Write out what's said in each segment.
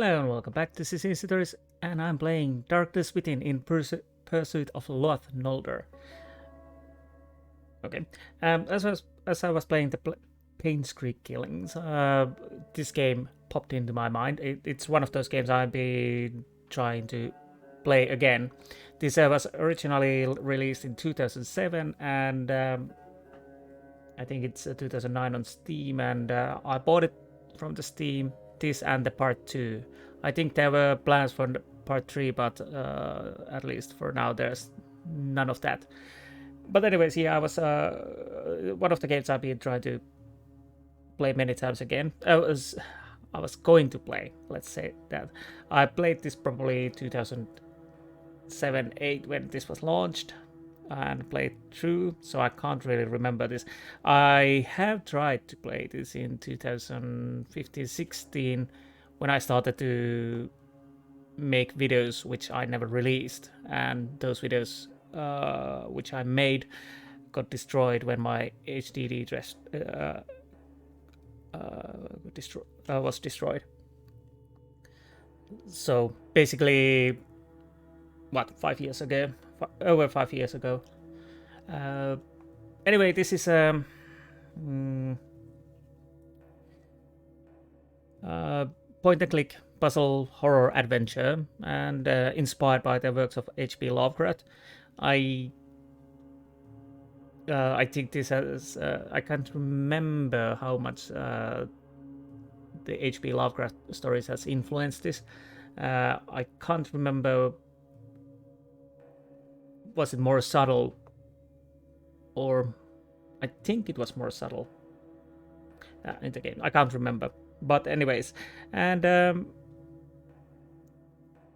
Hello and welcome back. This is Insti, and I'm playing Darkness Within in pursuit of Loath Nolder. Okay. As I was playing the Pain's Creek Killings, this game popped into my mind. It's one of those games I've been trying to play again. This was originally released in 2007, and I think it's 2009 on Steam, and I bought it from the Steam. This and the part 2. I think there were plans for the part 3, but at least for now there's none of that. But anyways, yeah, I was one of the games I've been trying to play many times again. I was going to play, let's say that. I played this probably 2007-8 when this was launched and played through, so I can't really remember this. I have tried to play this in 2015-16 when I started to make videos which I never released, and those videos which I made got destroyed when my HDD was destroyed. So basically, what, 5 years ago? Over 5 years ago. Anyway, this is point and click puzzle horror adventure, and inspired by the works of H.P. Lovecraft. I think this has I can't remember how much the H.P. Lovecraft stories has influenced this. I can't remember. Was it more subtle, or I think it was more subtle in the game. I can't remember, but anyways, and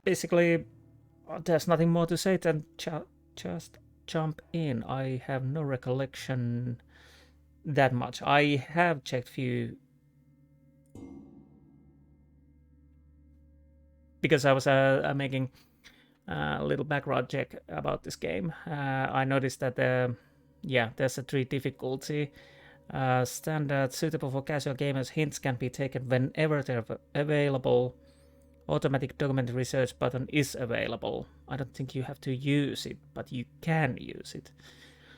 basically there's nothing more to say than just jump in. I have no recollection that much. I have checked few because I was making a little background check about this game. I noticed that there's a 3 difficulty. Standard, suitable for casual gamers. Hints can be taken whenever they're available. Automatic document research button is available. I don't think you have to use it, but you can use it.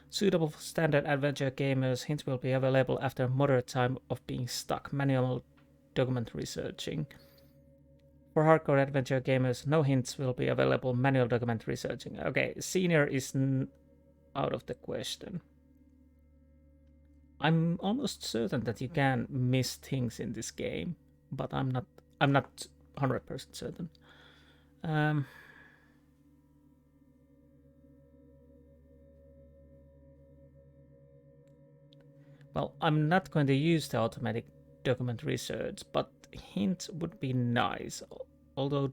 Suitable for standard adventure gamers. Hints will be available after moderate time of being stuck. Manual document researching. For hardcore adventure gamers, no hints will be available. Manual document researching. Okay, senior is out of the question. I'm almost certain that you can miss things in this game, but I'm not 100% certain. Well, I'm not going to use the automatic document research, but hints would be nice. Although,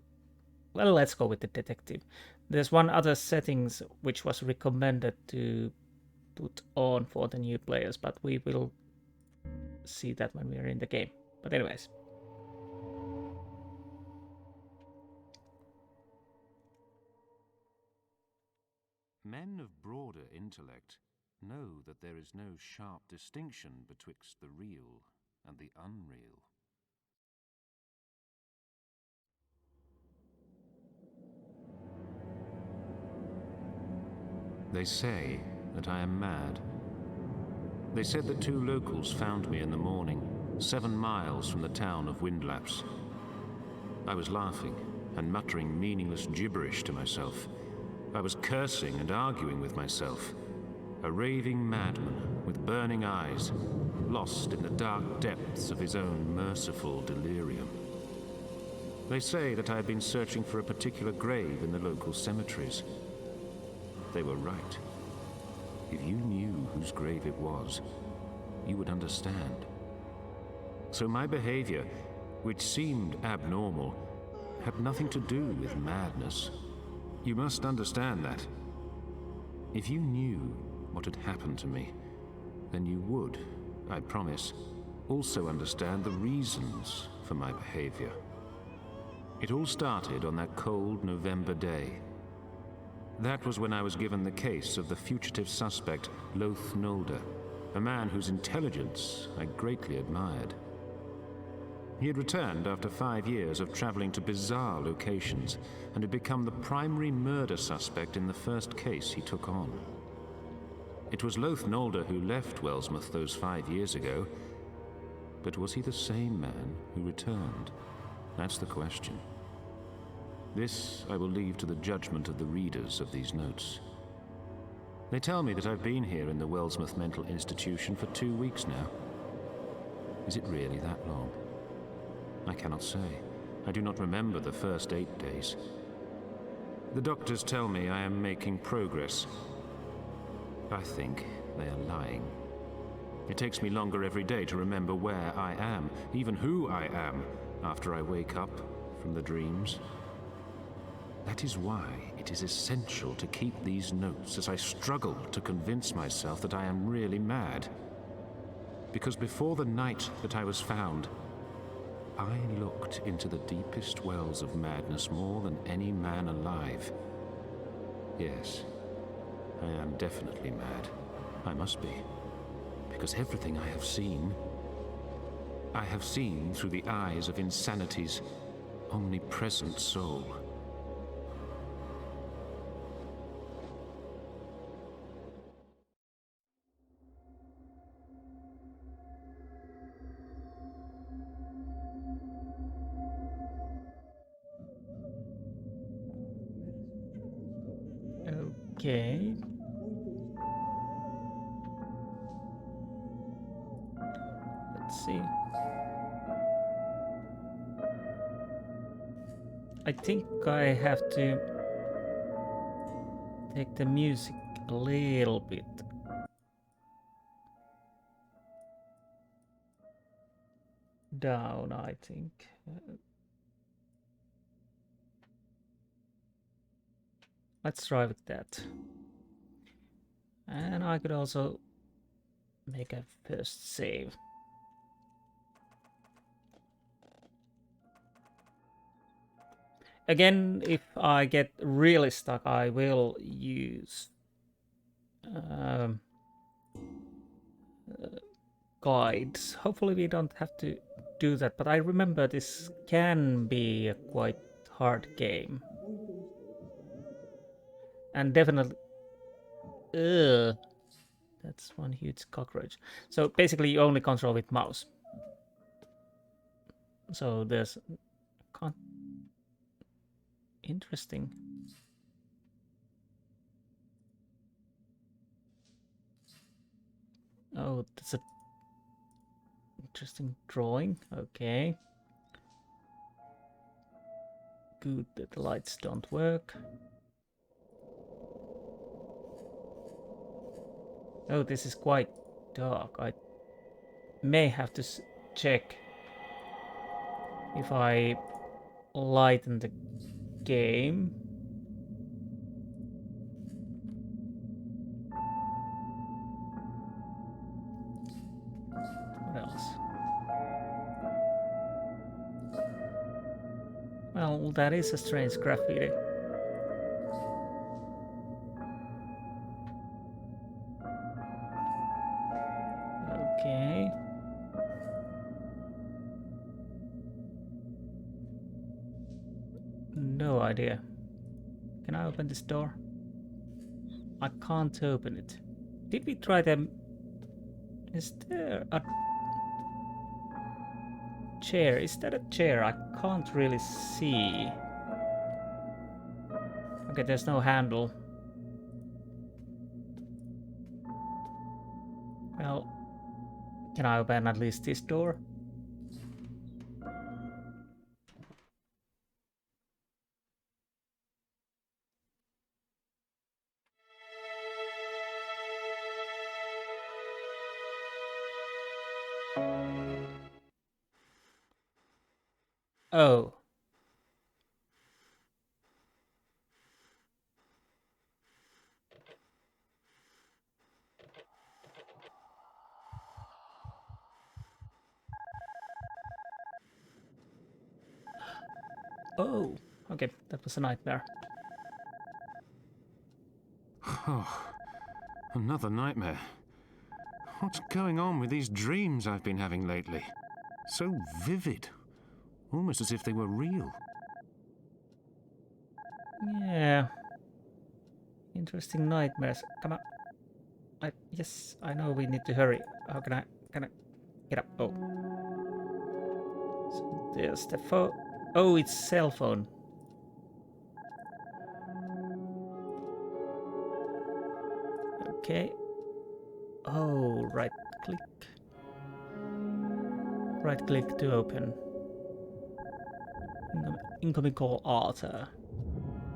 well, let's go with the detective. There's one other settings which was recommended to put on for the new players, but we will see that when we are in the game. But anyways. Men of broader intellect know that there is no sharp distinction betwixt the real and the unreal. They say that I am mad. They said that 2 locals found me in the morning, 7 miles from the town of Windlaps. I was laughing and muttering meaningless gibberish to myself. I was cursing and arguing with myself. A raving madman with burning eyes, lost in the dark depths of his own merciful delirium. They say that I had been searching for a particular grave in the local cemeteries. They were right. If you knew whose grave it was, you would understand. So my behavior, which seemed abnormal, had nothing to do with madness. You must understand that. If you knew what had happened to me, then you would, I promise, also understand the reasons for my behavior. It all started on that cold November day. That was when I was given the case of the fugitive suspect, Loath Nolder, a man whose intelligence I greatly admired. He had returned after 5 years of traveling to bizarre locations and had become the primary murder suspect in the first case he took on. It was Loath Nolder who left Wellsmouth those 5 years ago, but was he the same man who returned? That's the question. This I will leave to the judgment of the readers of these notes. They tell me that I've been here in the Wellsmouth Mental Institution for 2 weeks now. Is it really that long? I cannot say. I do not remember the first 8 days. The doctors tell me I am making progress. I think they are lying. It takes me longer every day to remember where I am, even who I am, after I wake up from the dreams. That is why it is essential to keep these notes as I struggle to convince myself that I am really mad. Because before the night that I was found, I looked into the deepest wells of madness more than any man alive. Yes, I am definitely mad. I must be. Because everything I have seen through the eyes of Insanity's omnipresent soul. Okay. Let's see. I think I have to take the music a little bit down, I think. Let's try with that. And I could also make a first save. Again, if I get really stuck, I will use guides. Hopefully we don't have to do that, but I remember this can be a quite hard game. And definitely... Ugh. That's one huge cockroach. So basically you only control with mouse. So there's... Interesting. Oh, that's a interesting drawing. Okay. Good that the lights don't work. Oh, this is quite dark. I may have to check if I lighten the game. What else? Well, that is a strange graffiti. Okay. No idea. Can I open this door? I can't open it. Did we try them? Is there a chair? Is that a chair? I can't really see. Okay, there's no handle. Well, can I open at least this door? Oh. Oh, okay, that was a nightmare. Oh, another nightmare. What's going on with these dreams I've been having lately? So vivid, almost as if they were real. Yeah. Interesting nightmares. Come on. Yes, I know we need to hurry. How can I get up? Oh. So there's the phone. Oh, it's cell phone. Okay. Oh, right click. Right click to open. Incoming call, Arthur.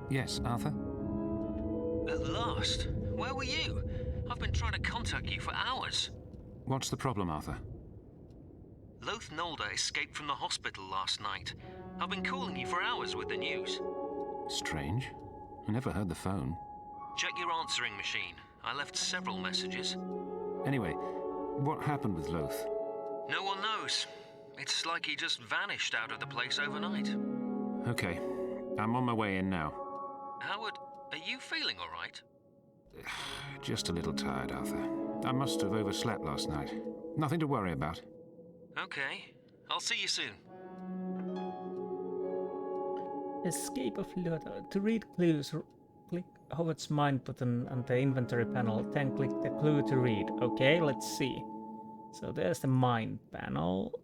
Yes, Arthur? At last! Where were you? I've been trying to contact you for hours. What's the problem, Arthur? Loath Nolder escaped from the hospital last night. I've been calling you for hours with the news. Strange. I never heard the phone. Check your answering machine. I left several messages. Anyway, what happened with Loath? No one knows. It's like he just vanished out of the place overnight. Okay, I'm on my way in now. Howard, are you feeling all right? Just a little tired, Arthur. I must have overslept last night. Nothing to worry about. Okay. I'll see you soon. Escape of Loath. To read clues, click Howard's mind button on the inventory panel, then click the clue to read. Okay, let's see. So there's the mind panel.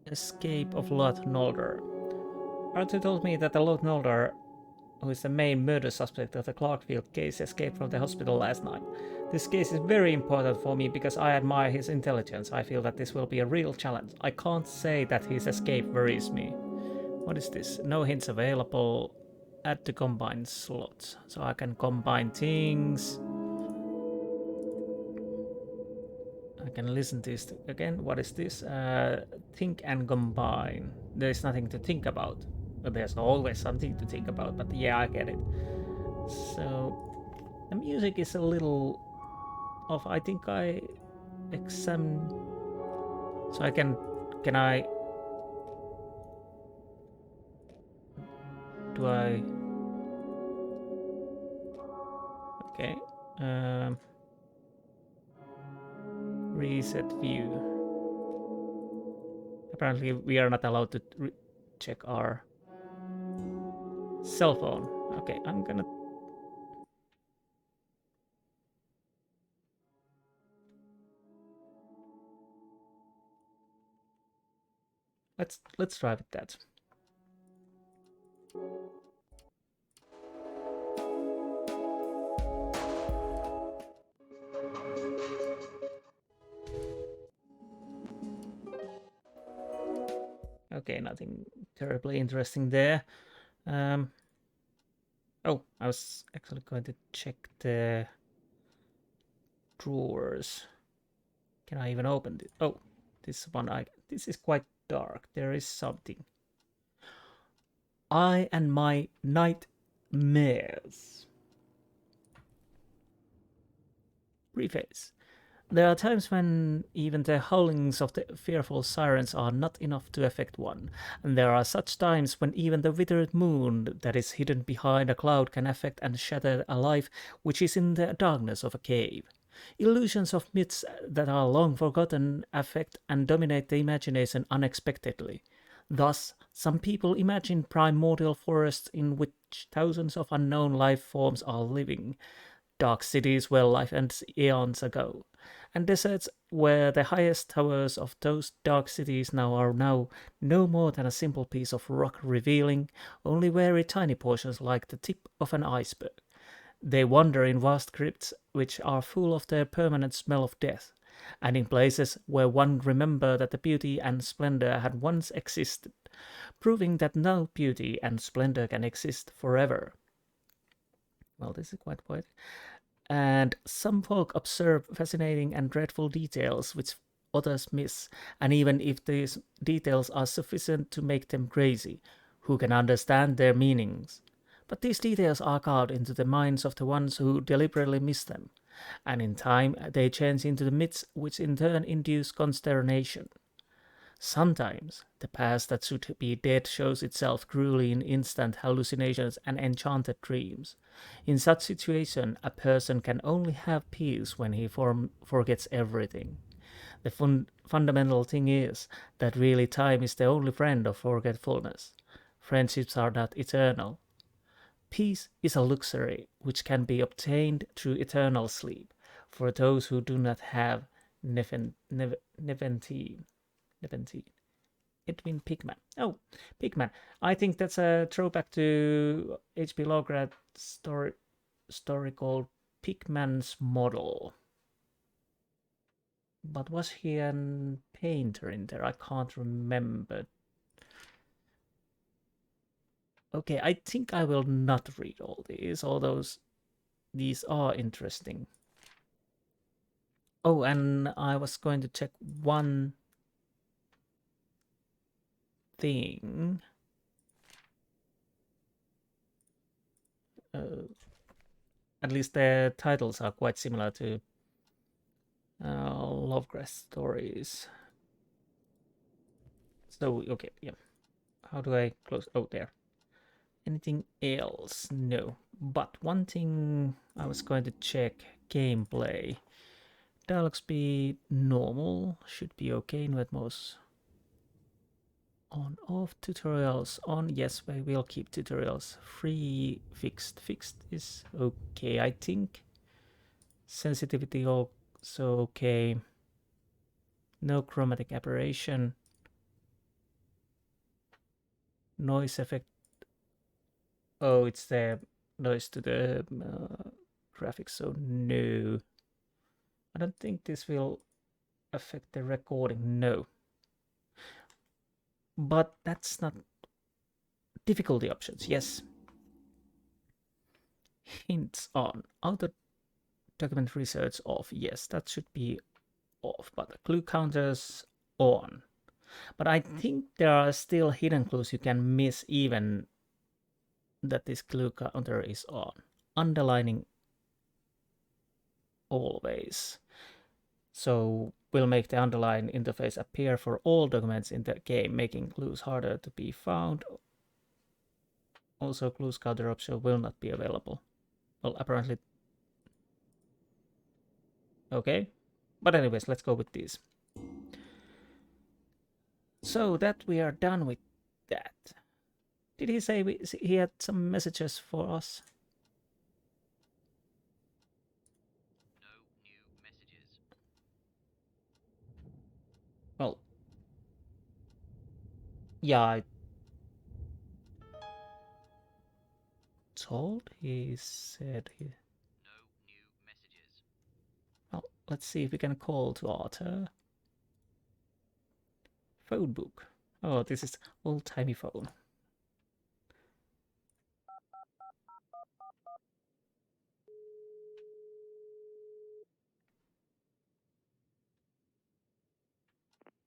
Escape of Loath Nolder. Arthur told me that the Loath Nolder, who is the main murder suspect of the Clarkfield case, escaped from the hospital last night. This case is very important for me because I admire his intelligence. I feel that this will be a real challenge. I can't say that his escape worries me. What is this? No hints available. Add to combine slots. So I can combine things. I can listen to this again. What is this? Think and combine. There's nothing to think about. But there's always something to think about. But yeah, I get it. So the music is a little off. I think I examine. So I can I? Do I? Okay. Reset view. Apparently we are not allowed to check our cell phone. Okay, I'm gonna... Let's try with that. Okay, nothing terribly interesting there. Oh, I was actually going to check the drawers. Can I even open this? Oh, this one. This is quite dark. There is something. I and my nightmares. Preface. There are times when even the howlings of the fearful sirens are not enough to affect one, and there are such times when even the withered moon that is hidden behind a cloud can affect and shatter a life which is in the darkness of a cave. Illusions of myths that are long forgotten affect and dominate the imagination unexpectedly. Thus, some people imagine primordial forests in which thousands of unknown life forms are living, dark cities where life ends eons ago, and deserts where the highest towers of those dark cities are now no more than a simple piece of rock revealing only very tiny portions like the tip of an iceberg. They wander in vast crypts which are full of their permanent smell of death, and in places where one remember that the beauty and splendor had once existed, proving that no beauty and splendor can exist forever. Well, this is quite poetic. And some folk observe fascinating and dreadful details which others miss, and even if these details are sufficient to make them crazy, who can understand their meanings? But these details are carved into the minds of the ones who deliberately miss them, and in time they change into the myths which in turn induce consternation. Sometimes the past that should be dead shows itself cruelly in instant hallucinations and enchanted dreams. In such situation, a person can only have peace when he forgets everything. The fundamental thing is that really time is the only friend of forgetfulness. Friendships are not eternal. Peace is a luxury which can be obtained through eternal sleep for those who do not have Neventine. Edwin Pigman. Oh, Pigman. I think that's a throwback to H.P. Lovecraft's story called Pigman's Model. But was he a painter in there? I can't remember. Okay, I think I will not read all these, although these are interesting. Oh, and I was going to check one thing. At least the titles are quite similar to Lovecraft stories. So, okay, yeah. How do I close? Oh, there. Anything else? No. But one thing I was going to check, gameplay. Dialogue speed normal, should be okay. Netmos on, off, tutorials on. Yes, we will keep tutorials. Free, fixed. Fixed is okay, I think. Sensitivity also okay. No chromatic aberration. Noise effect. Oh, it's the noise to the graphics, so no. I don't think this will affect the recording, no. But that's not difficulty options, yes. Hints on. Auto document research off, yes, that should be off, but the clue counters on. But I think there are still hidden clues you can miss even that this clue counter is on. Underlining always. So we'll make the underline interface appear for all documents in the game, making clues harder to be found. Also, clues counter option will not be available. Well, apparently. Okay. But anyways, let's go with these. So that we are done with that. Did he say he had some messages for us? No new messages. Well, yeah, I told he said he... No new messages. Well, let's see if we can call to Arthur. Phone book. Oh, this is old-timey phone.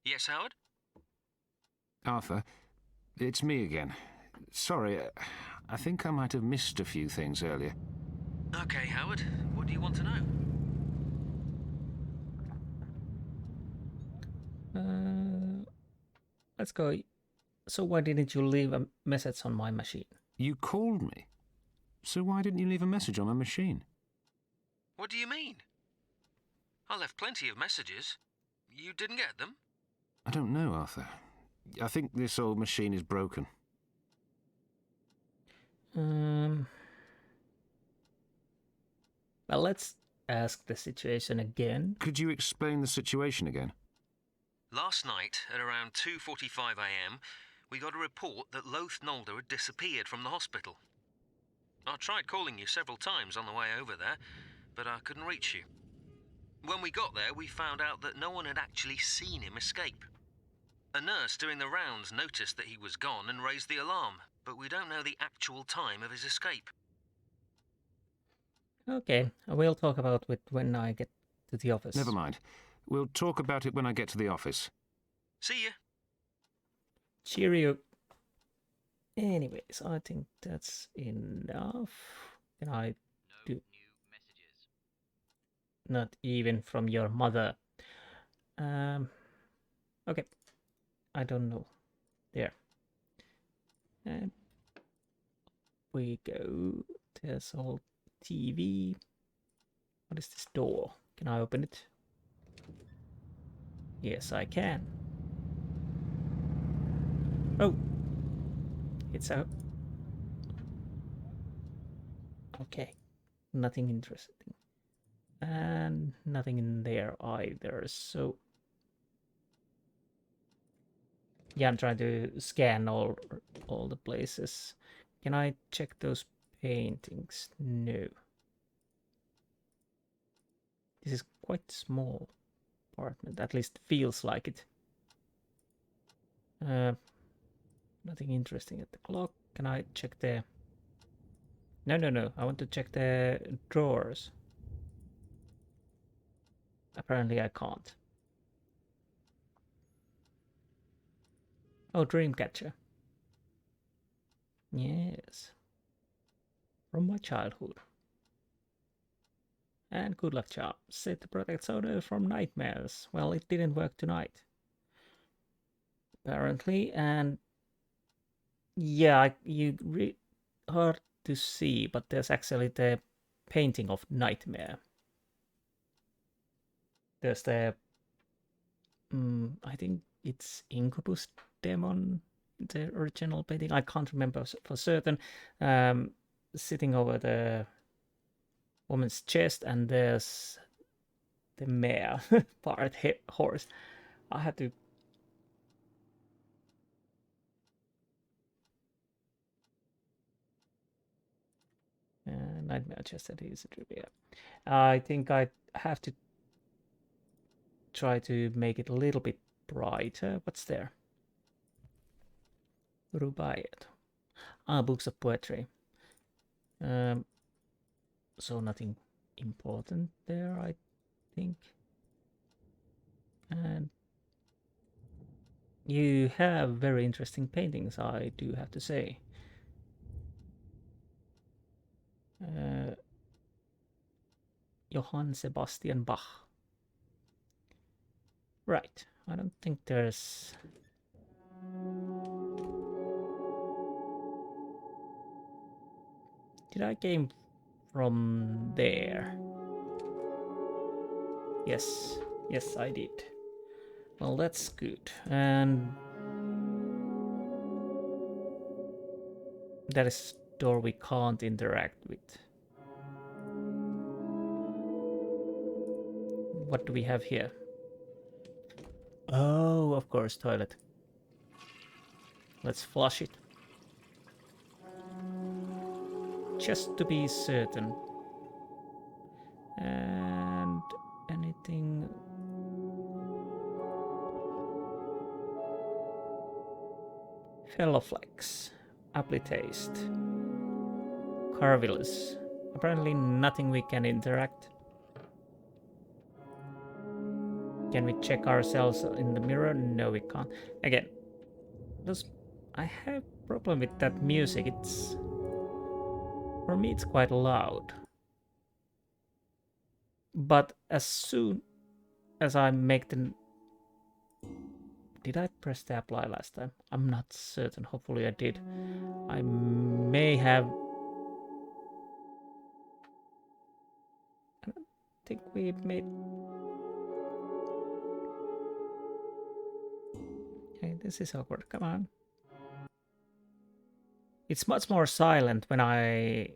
Yes, Howard? Arthur, it's me again. Sorry, I think I might have missed a few things earlier. Okay, Howard. What do you want to know? Let's go. So why didn't you leave a message on my machine? You called me. So why didn't you leave a message on my machine? What do you mean? I left plenty of messages. You didn't get them? I don't know, Arthur. I think this old machine is broken. Well, let's ask the situation again. Could you explain the situation again? Last night, at around 2:45 a.m., we got a report that Loath Nolder had disappeared from the hospital. I tried calling you several times on the way over there, but I couldn't reach you. When we got there, we found out that no one had actually seen him escape. A nurse doing the rounds noticed that he was gone and raised the alarm, but we don't know the actual time of his escape. Okay, we'll talk about it when I get to the office. Never mind. We'll talk about it when I get to the office. See ya. Cheerio. Anyways, I think that's enough. Can I do... No new messages. Not even from your mother. Okay. I don't know. There. And we go. There's all TV. What is this door? Can I open it? Yes, I can. Oh, it's a... Okay, nothing interesting. And nothing in there either, so... Yeah, I'm trying to scan all the places. Can I check those paintings? No. This is quite small apartment, at least feels like it. Nothing interesting at the clock. Can I check the... No. I want to check the drawers. Apparently I can't. Oh, Dreamcatcher. Yes. From my childhood. And good luck charm. Set to protect Soda from nightmares. Well, it didn't work tonight. Apparently, and... Yeah, hard to see, but there's actually the painting of Nightmare. There's the... I think it's Incubus Demon, the original painting. I can't remember for certain. Sitting over the woman's chest, and there's the mare part horse. I had to... Nightmare chest that is a trivia. I think I have to try to make it a little bit brighter. What's there? Rubaiyat. Books of poetry. So nothing important there, I think. And you have very interesting paintings, I do have to say. Johann Sebastian Bach. Right, I don't think there's... Did I game from there? Yes, I did. Well, that's good. And that is a door we can't interact with. What do we have here? Oh, of course, toilet. Let's flush it. Just to be certain. And anything... Fellowflex. Applitaste. Carvilus. Apparently nothing we can interact. Can we check ourselves in the mirror? No, we can't. Again, I have a problem with that music. It's... For me, it's quite loud. But as soon as I make the... Did I press the apply last time? I'm not certain. Hopefully I did. I may have... I don't think we made... Okay, this is awkward. Come on. It's much more silent when I...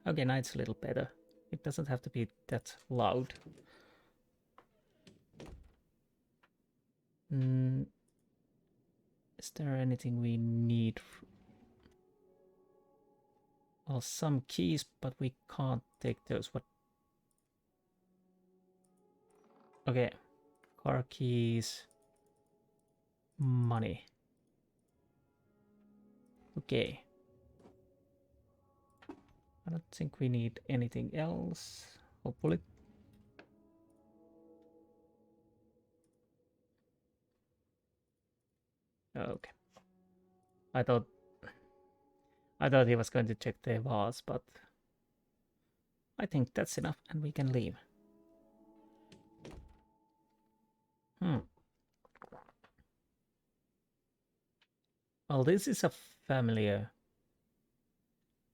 Okay, now it's a little better. It doesn't have to be that loud. Is there anything we need? Well, some keys, but we can't take those. What? Okay. Car keys. Money. Okay. I don't think we need anything else. Hopefully. Okay. I thought he was going to check the vase, but I think that's enough and we can leave. Well, this is a familiar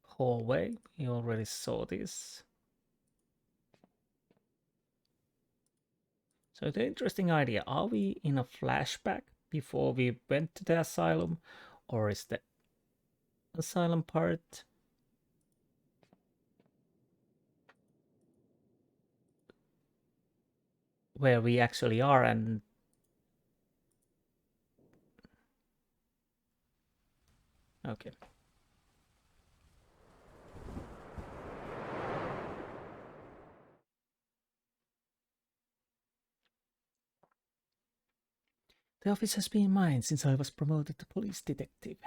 hallway. We already saw this. So the interesting idea, are we in a flashback before we went to the asylum, or is the asylum part where we actually are? And okay. The office has been mine since I was promoted to police detective.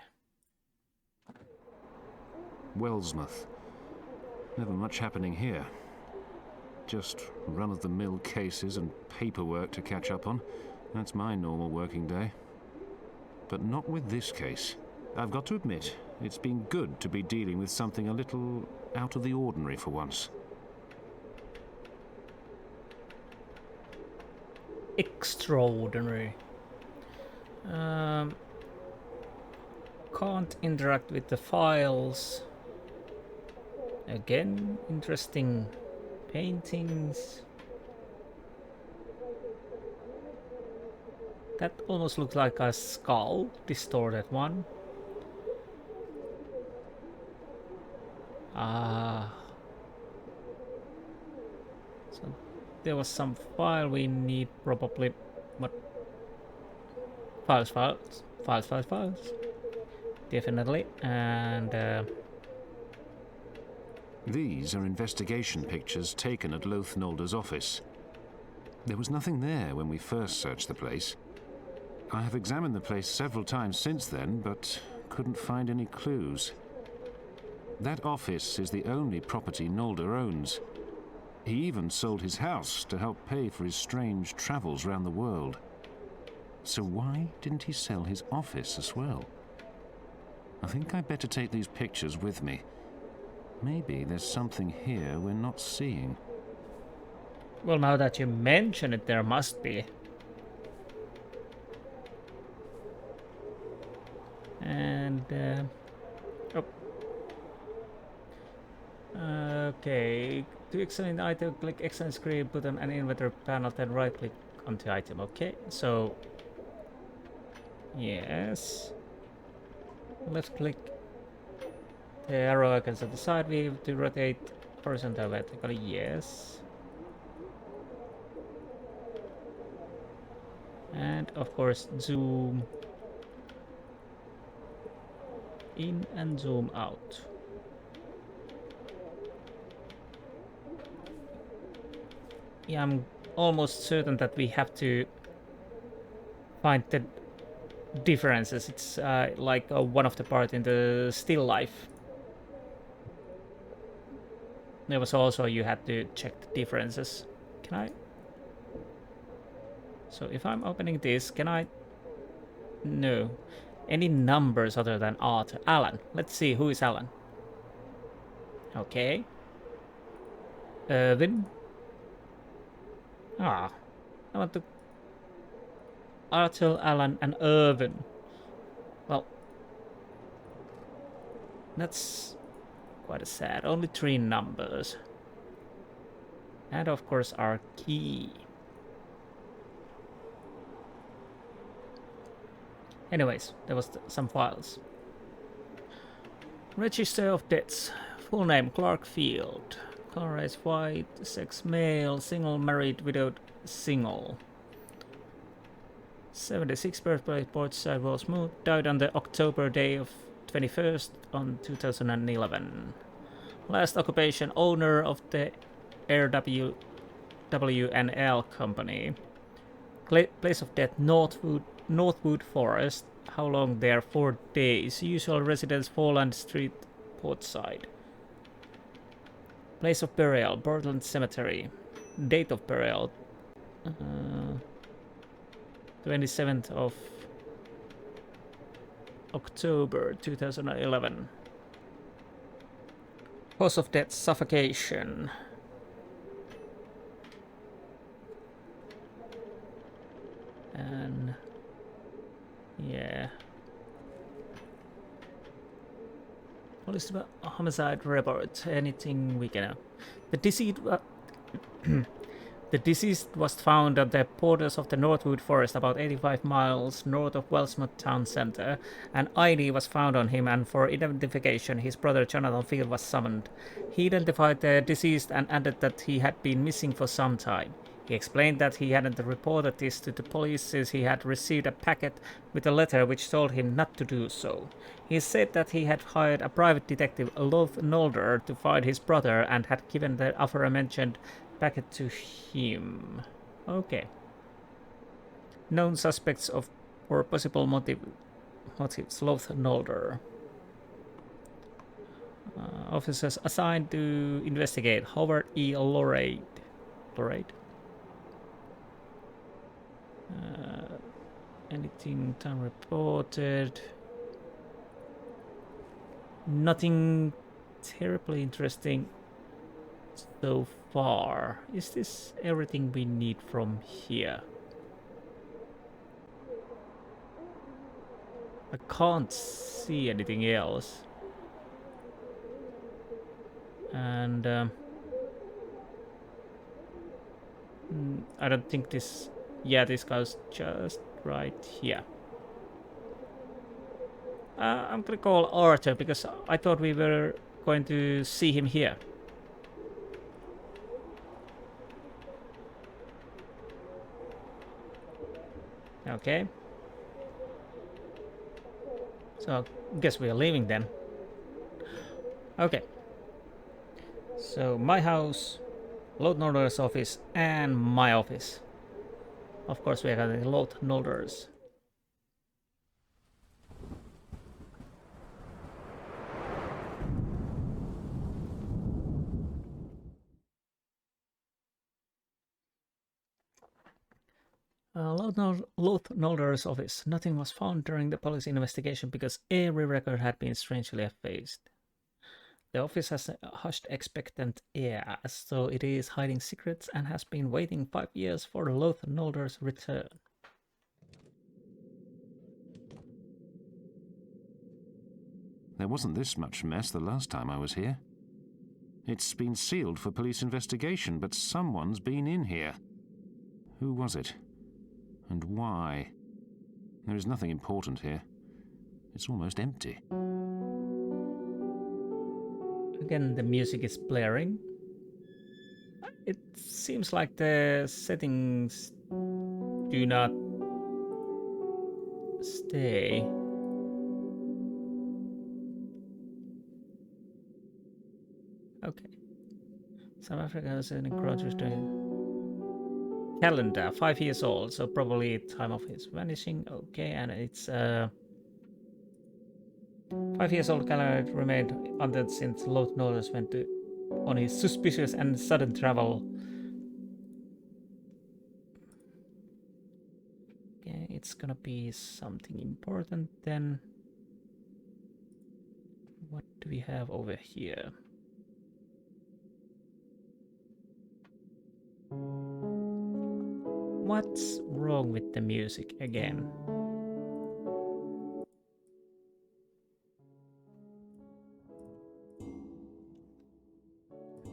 Wellsmouth. Never much happening here. Just run-of-the-mill cases and paperwork to catch up on. That's my normal working day. But not with this case. I've got to admit, it's been good to be dealing with something a little out of the ordinary for once. Extraordinary. Can't interact with the files. Again, interesting paintings. That almost looks like a skull, distorted one. So there was some file we need probably. What? Files. Definitely. And these are investigation pictures taken at Loath Nolder's office. There was nothing there when we first searched the place. I have examined the place several times since then, but couldn't find any clues. That office is the only property Nolder owns. He even sold his house to help pay for his strange travels around the world. So why didn't he sell his office as well? I think I'd better take these pictures with me. Maybe there's something here we're not seeing. well, now that you mention it, there must be. And oh. Okay, to examine the item, click X and screen, put on an inventory panel, then right click on the item. Okay, so yes, left click the arrow icons at the side view to rotate horizontal vertically. Yes, and of course zoom in and zoom out. Yeah, I'm almost certain that we have to find the differences. It's like one of the part in the still life. There was also you had to check the differences. Can I? So if I'm opening this, can I? No. Any numbers other than Arthur? Alan. Let's see, who is Alan? Okay. Irvin. I want to... Arthur, Alan, and Irvin. Well, that's quite sad. Only 3 numbers. And of course our key. Anyways, there was some files. Register of deaths. Full name Clark Field. Color is white. Sex male. Single, married, widowed, single. 76 birthplace, Portside was smooth. Died on the October day of 21st on 2011. Last occupation, owner of the RWNL company. Place of death, Northwood Forest. How long there? 4 days. Usual residence, Foreland Street, Portside. Place of burial, Portland Cemetery. Date of burial, 27th of October 2011. Cause of death, suffocation. And yeah. Police homicide report. Anything we can know. The deceased The deceased was found at the borders of the Northwood Forest, about 85 miles north of Wellsmouth town centre. An ID was found on him, and for identification, his brother Jonathan Field was summoned. He identified the deceased and added that he had been missing for some time. He explained that he hadn't reported this to the police since he had received a packet with a letter which told him not to do so. He said that he had hired a private detective, Loath Nolder, to find his brother and had given the aforementioned packet to him. Okay. Known suspects of or possible motives. Loath Nolder. Officers assigned to investigate. Howard E. Loreid. Anything time reported? Nothing terribly interesting so far. Is this everything we need from here? I can't see anything else. And I don't think this... Yeah, this goes just right here. I'm gonna call Arthur because I thought we were going to see him here. Okay. So, I guess we are leaving then. Okay. So, my house, Loath Nolder's office, and my office. Of course, we have the Loath Nolder's. Loath Nolder's office. Nothing was found during the police investigation because every record had been strangely effaced. The office has a hushed, expectant air, as though it is hiding secrets and has been waiting 5 years for Loath Nolder's return. There wasn't this much mess the last time I was here. It's been sealed for police investigation, but someone's been in here. Who was it? And why? There is nothing important here. It's almost empty. Again, the music is blaring. It seems like the settings do not stay. Okay. South Africa has an grocery store. Calendar, 5 years old, so probably time of his vanishing. Okay, and it's 5 years old calendar remained undead since Loath Nolder went on his suspicious and sudden travel. Okay, it's gonna be something important then. What do we have over here? What's wrong with the music again?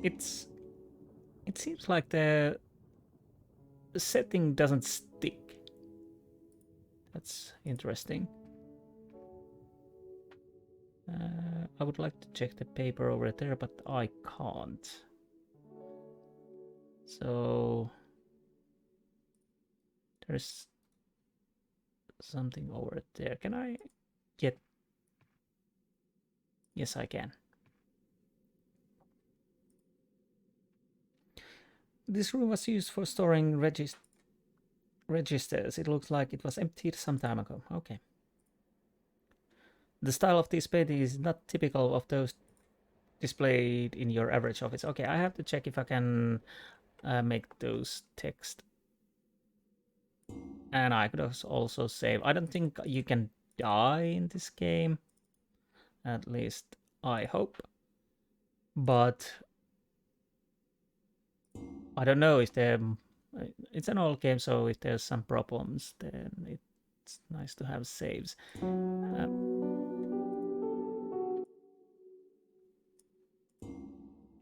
It seems like the setting doesn't stick. That's interesting. I would like to check the paper over there, but I can't. So there's something over there. Can I get... Yes, I can. This room was used for storing registers. It looks like it was emptied some time ago. Okay. The style of this painting is not typical of those displayed in your average office. Okay, I have to check if I can make those text. And I could also save. I don't think you can die in this game. At least I hope. But I don't know if there... It's an old game, so if there's some problems, then it's nice to have saves.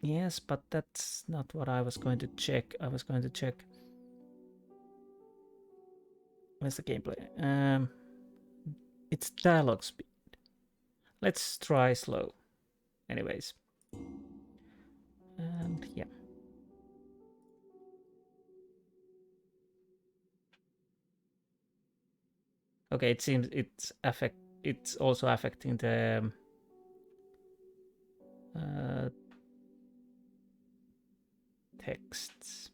Yes, Yes, but that's not what I was going to check. I was going to check. Where's the gameplay? It's dialogue speed. Let's try slow. Anyways. And yeah. Okay, it seems it's also affecting the texts.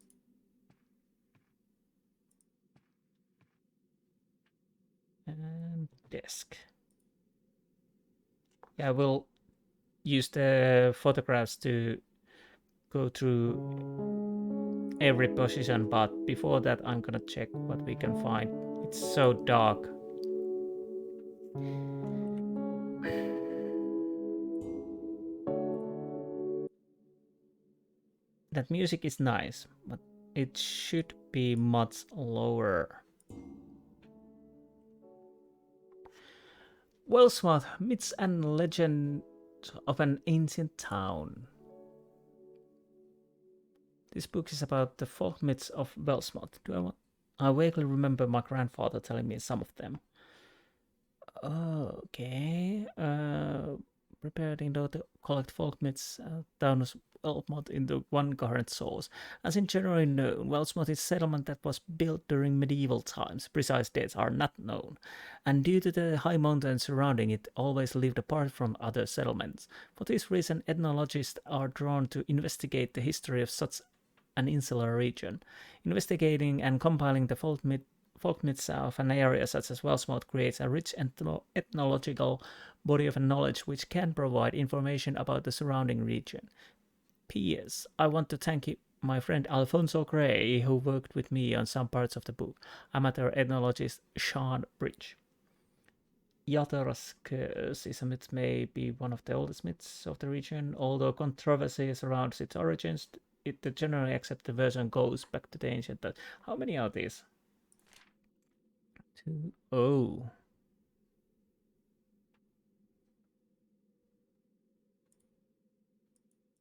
And desk. Yeah, we'll use the photographs to go through every position, but before that I'm gonna check what we can find. It's so dark. That music is nice, but it should be much lower. Wellsworth, myths and legend of an ancient town. This book is about the folk myths of Wellsworth. I vaguely remember my grandfather telling me some of them. Okay. Prepared in order to collect folk myths down as Wellsworth into one current source. As in generally known, Wellsworth is a settlement that was built during medieval times. Precise dates are not known, and due to the high mountains surrounding it, always lived apart from other settlements. For this reason, ethnologists are drawn to investigate the history of such an insular region. Investigating and compiling the folk myths of an area such as Wellsworth creates a rich ethnological body of knowledge which can provide information about the surrounding region. P.S. I want to thank my friend Alfonso Gray, who worked with me on some parts of the book. Amateur ethnologist Sean Bridge. Yatara's curse is a myth, may be one of the oldest myths of the region, although controversy surrounds its origins. The generally accepted version goes back to the ancient times. How many are these? 2. Oh.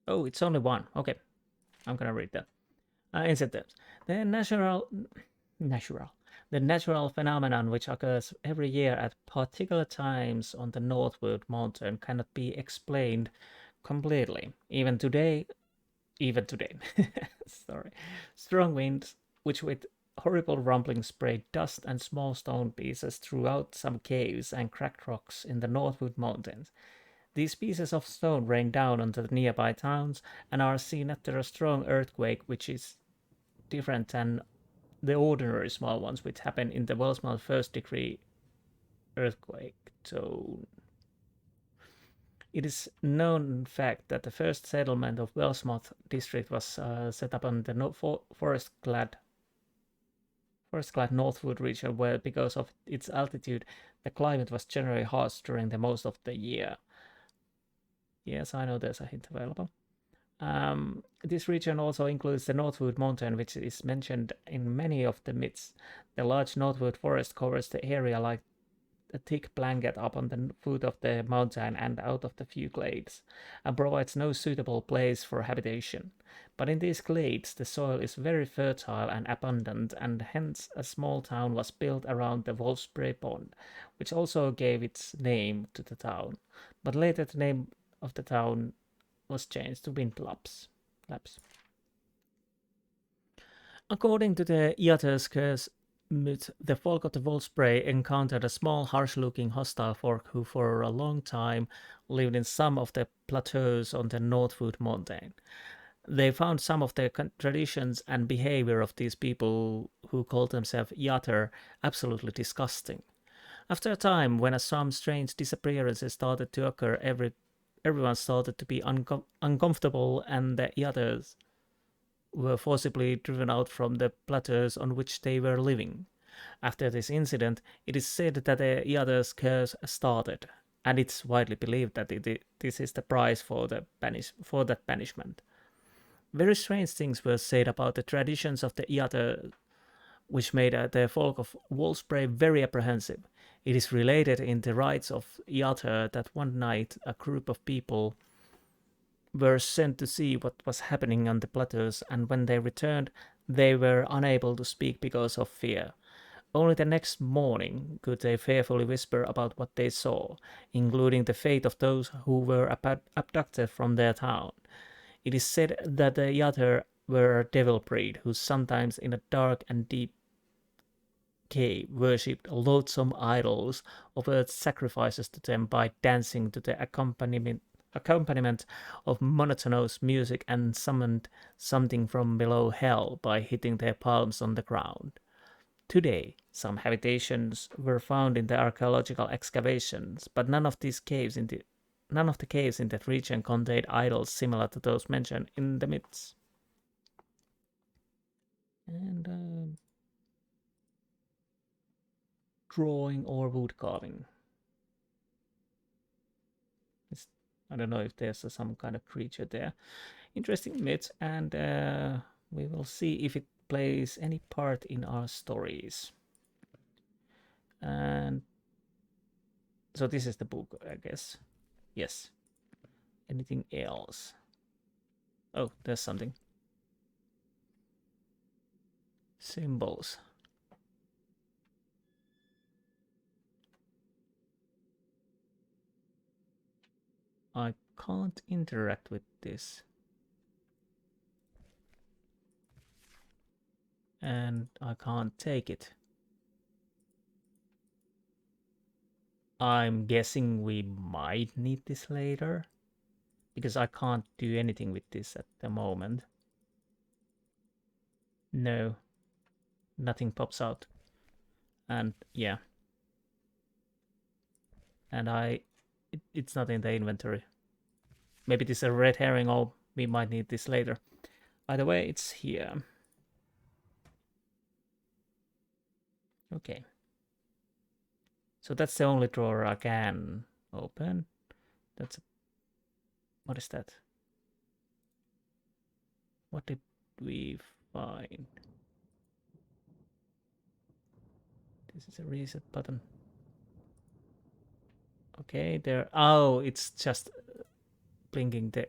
Oh, it's only one. Okay. I'm gonna read that. Ancient terms. The natural phenomenon which occurs every year at particular times on the Northwood Mountain cannot be explained completely. Even today, sorry. Strong winds, which with horrible rumbling spray dust and small stone pieces throughout some caves and cracked rocks in the Northwood Mountains. These pieces of stone rain down onto the nearby towns and are seen after a strong earthquake, which is different than the ordinary small ones which happen in the Wellsworth first degree earthquake zone. It is known fact that the first settlement of Wellsworth district was set up on the forest-clad Northwood region, where because of its altitude, the climate was generally harsh during the most of the year. Yes, I know there's a hint available. This region also includes the Northwood Mountain, which is mentioned in many of the myths. The large Northwood forest covers the area like a thick blanket up on the foot of the mountain and out of the few glades, and provides no suitable place for habitation. But in these glades, the soil is very fertile and abundant, and hence a small town was built around the Wolfspray Pond, which also gave its name to the town. But later the name of the town was changed to Windlaps. According to the Yatter's curse myth, the folk of the Wolfspray encountered a small, harsh-looking hostile folk who for a long time lived in some of the plateaus on the Northwood Mountain. They found some of the traditions and behavior of these people who called themselves Yatter absolutely disgusting. After a time, when some strange disappearances started to occur, everyone started to be uncomfortable, and the Yatters were forcibly driven out from the plateaus on which they were living. After this incident, it is said that the Yatter's curse started, and it's widely believed that this is the price for that banishment. Very strange things were said about the traditions of the Yatter, which made the folk of Wolfspray very apprehensive. It is related in the rites of Yatter that one night a group of people were sent to see what was happening on the plateaus, and when they returned, they were unable to speak because of fear. Only the next morning could they fearfully whisper about what they saw, including the fate of those who were abducted from their town. It is said that the Yatter were a devil breed who sometimes in a dark and deep cave worshipped loathsome idols, offered sacrifices to them by dancing to the accompaniment of monotonous music, and summoned something from below hell by hitting their palms on the ground. Today, some habitations were found in the archaeological excavations, but none of the caves in that region contained idols similar to those mentioned in the myths. And drawing or wood carving. I don't know if there's some kind of creature there. Interesting myth, and we will see if it plays any part in our stories. And so this is the book, I guess. Yes. Anything else? Oh, there's something. Symbols. I can't interact with this. And I can't take it. I'm guessing we might need this later, because I can't do anything with this at the moment. No, nothing pops out. And yeah. And it's not in the inventory. Maybe this is a red herring, or we might need this later. Either way, it's here. Okay. So that's the only drawer I can open. What is that? What did we find? This is a reset button. Okay, there. Oh, it's just blinking the.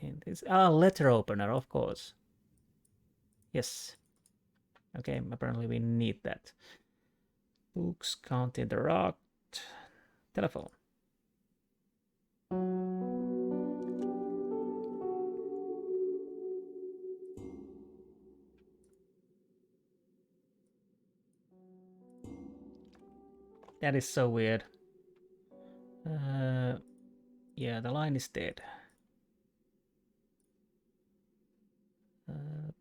And it's letter opener, of course. Yes. Okay, apparently we need that. Books can't interact. Telephone. That is so weird. Yeah, the line is dead.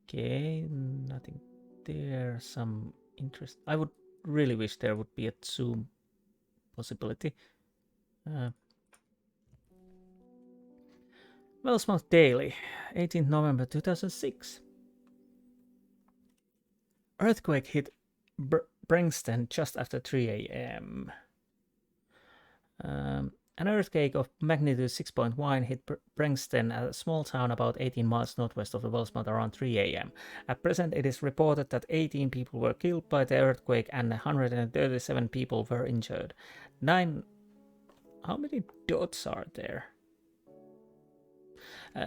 Okay, nothing there. Some interest. I would really wish there would be a zoom possibility. Wellsmouth Daily, 18th November 2006. Earthquake hit Brixton just after 3 a.m. An earthquake of magnitude 6.1 hit Brixton, a small town about 18 miles northwest of the Wellsmouth, around 3 a.m. At present, it is reported that 18 people were killed by the earthquake and 137 people were injured. How many dots are there?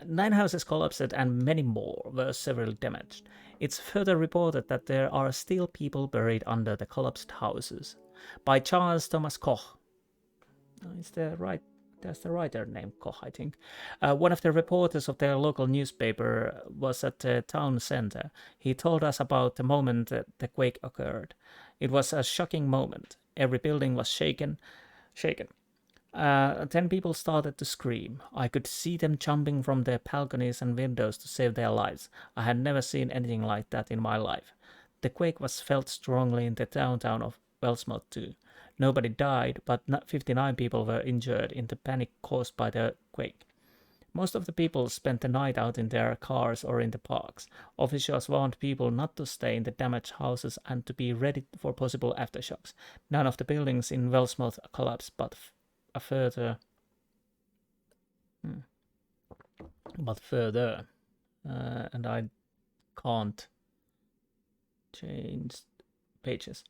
9 houses collapsed and many more were severely damaged. It's further reported that there are still people buried under the collapsed houses. By Charles Thomas Koch. That's the writer named Koch, I think. One of the reporters of their local newspaper was at the town center. He told us about the moment that the quake occurred. It was a shocking moment. Every building was shaken. 10 people started to scream. I could see them jumping from their balconies and windows to save their lives. I had never seen anything like that in my life. The quake was felt strongly in the downtown of Wellsmouth too. Nobody died, but 59 people were injured in the panic caused by the quake. Most of the people spent the night out in their cars or in the parks. Officials warned people not to stay in the damaged houses and to be ready for possible aftershocks. None of the buildings in Wellsmouth collapsed, but further. And I can't change pages.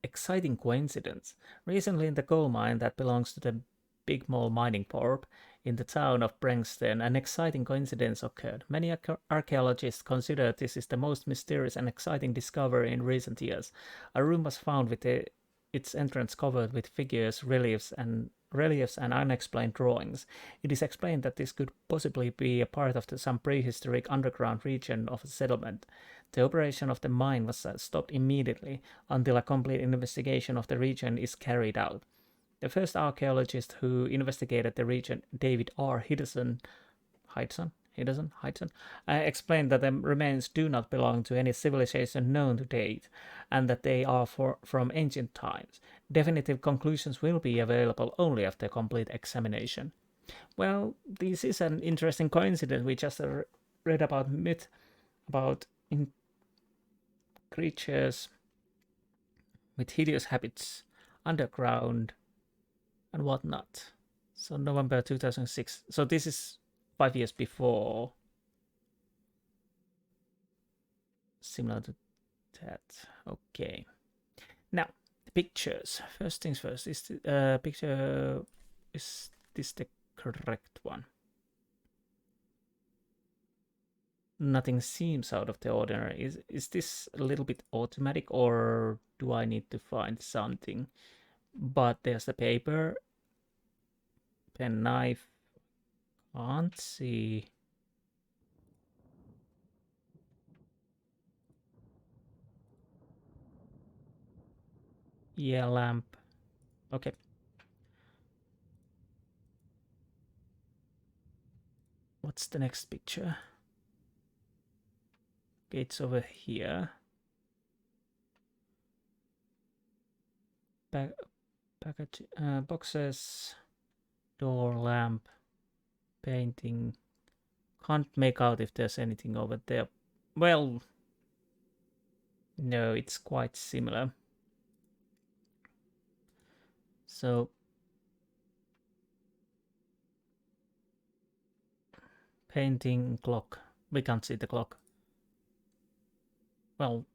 Exciting coincidence. Recently in the coal mine that belongs to the Big Mole Mining Corp, In the town of Branxton, an exciting coincidence occurred. Many archaeologists consider this is the most mysterious and exciting discovery in recent years. A room was found with its entrance covered with figures, reliefs, and unexplained drawings. It is explained that this could possibly be a part of some prehistoric underground region of a settlement. The operation of the mine was stopped immediately until a complete investigation of the region is carried out. The first archaeologist who investigated the region, David R. Hidson, explained that the remains do not belong to any civilization known to date, and that they are from ancient times. Definitive conclusions will be available only after complete examination. Well, this is an interesting coincidence. We just read about creatures with hideous habits underground and whatnot. So November 2006. So this is 5 years before. Similar to that. Okay. Now, the pictures. First things first. Is the picture, is this the correct one? Nothing seems out of the ordinary. Is this a little bit automatic, or do I need to find something? But there's the paper, pen, knife. Can't see. Yeah, lamp. Okay. What's the next picture? Okay, it's over here. Package, boxes, door, lamp, painting. Can't make out if there's anything over there. Well, no, it's quite similar. So, painting, clock. We can't see the clock. Well,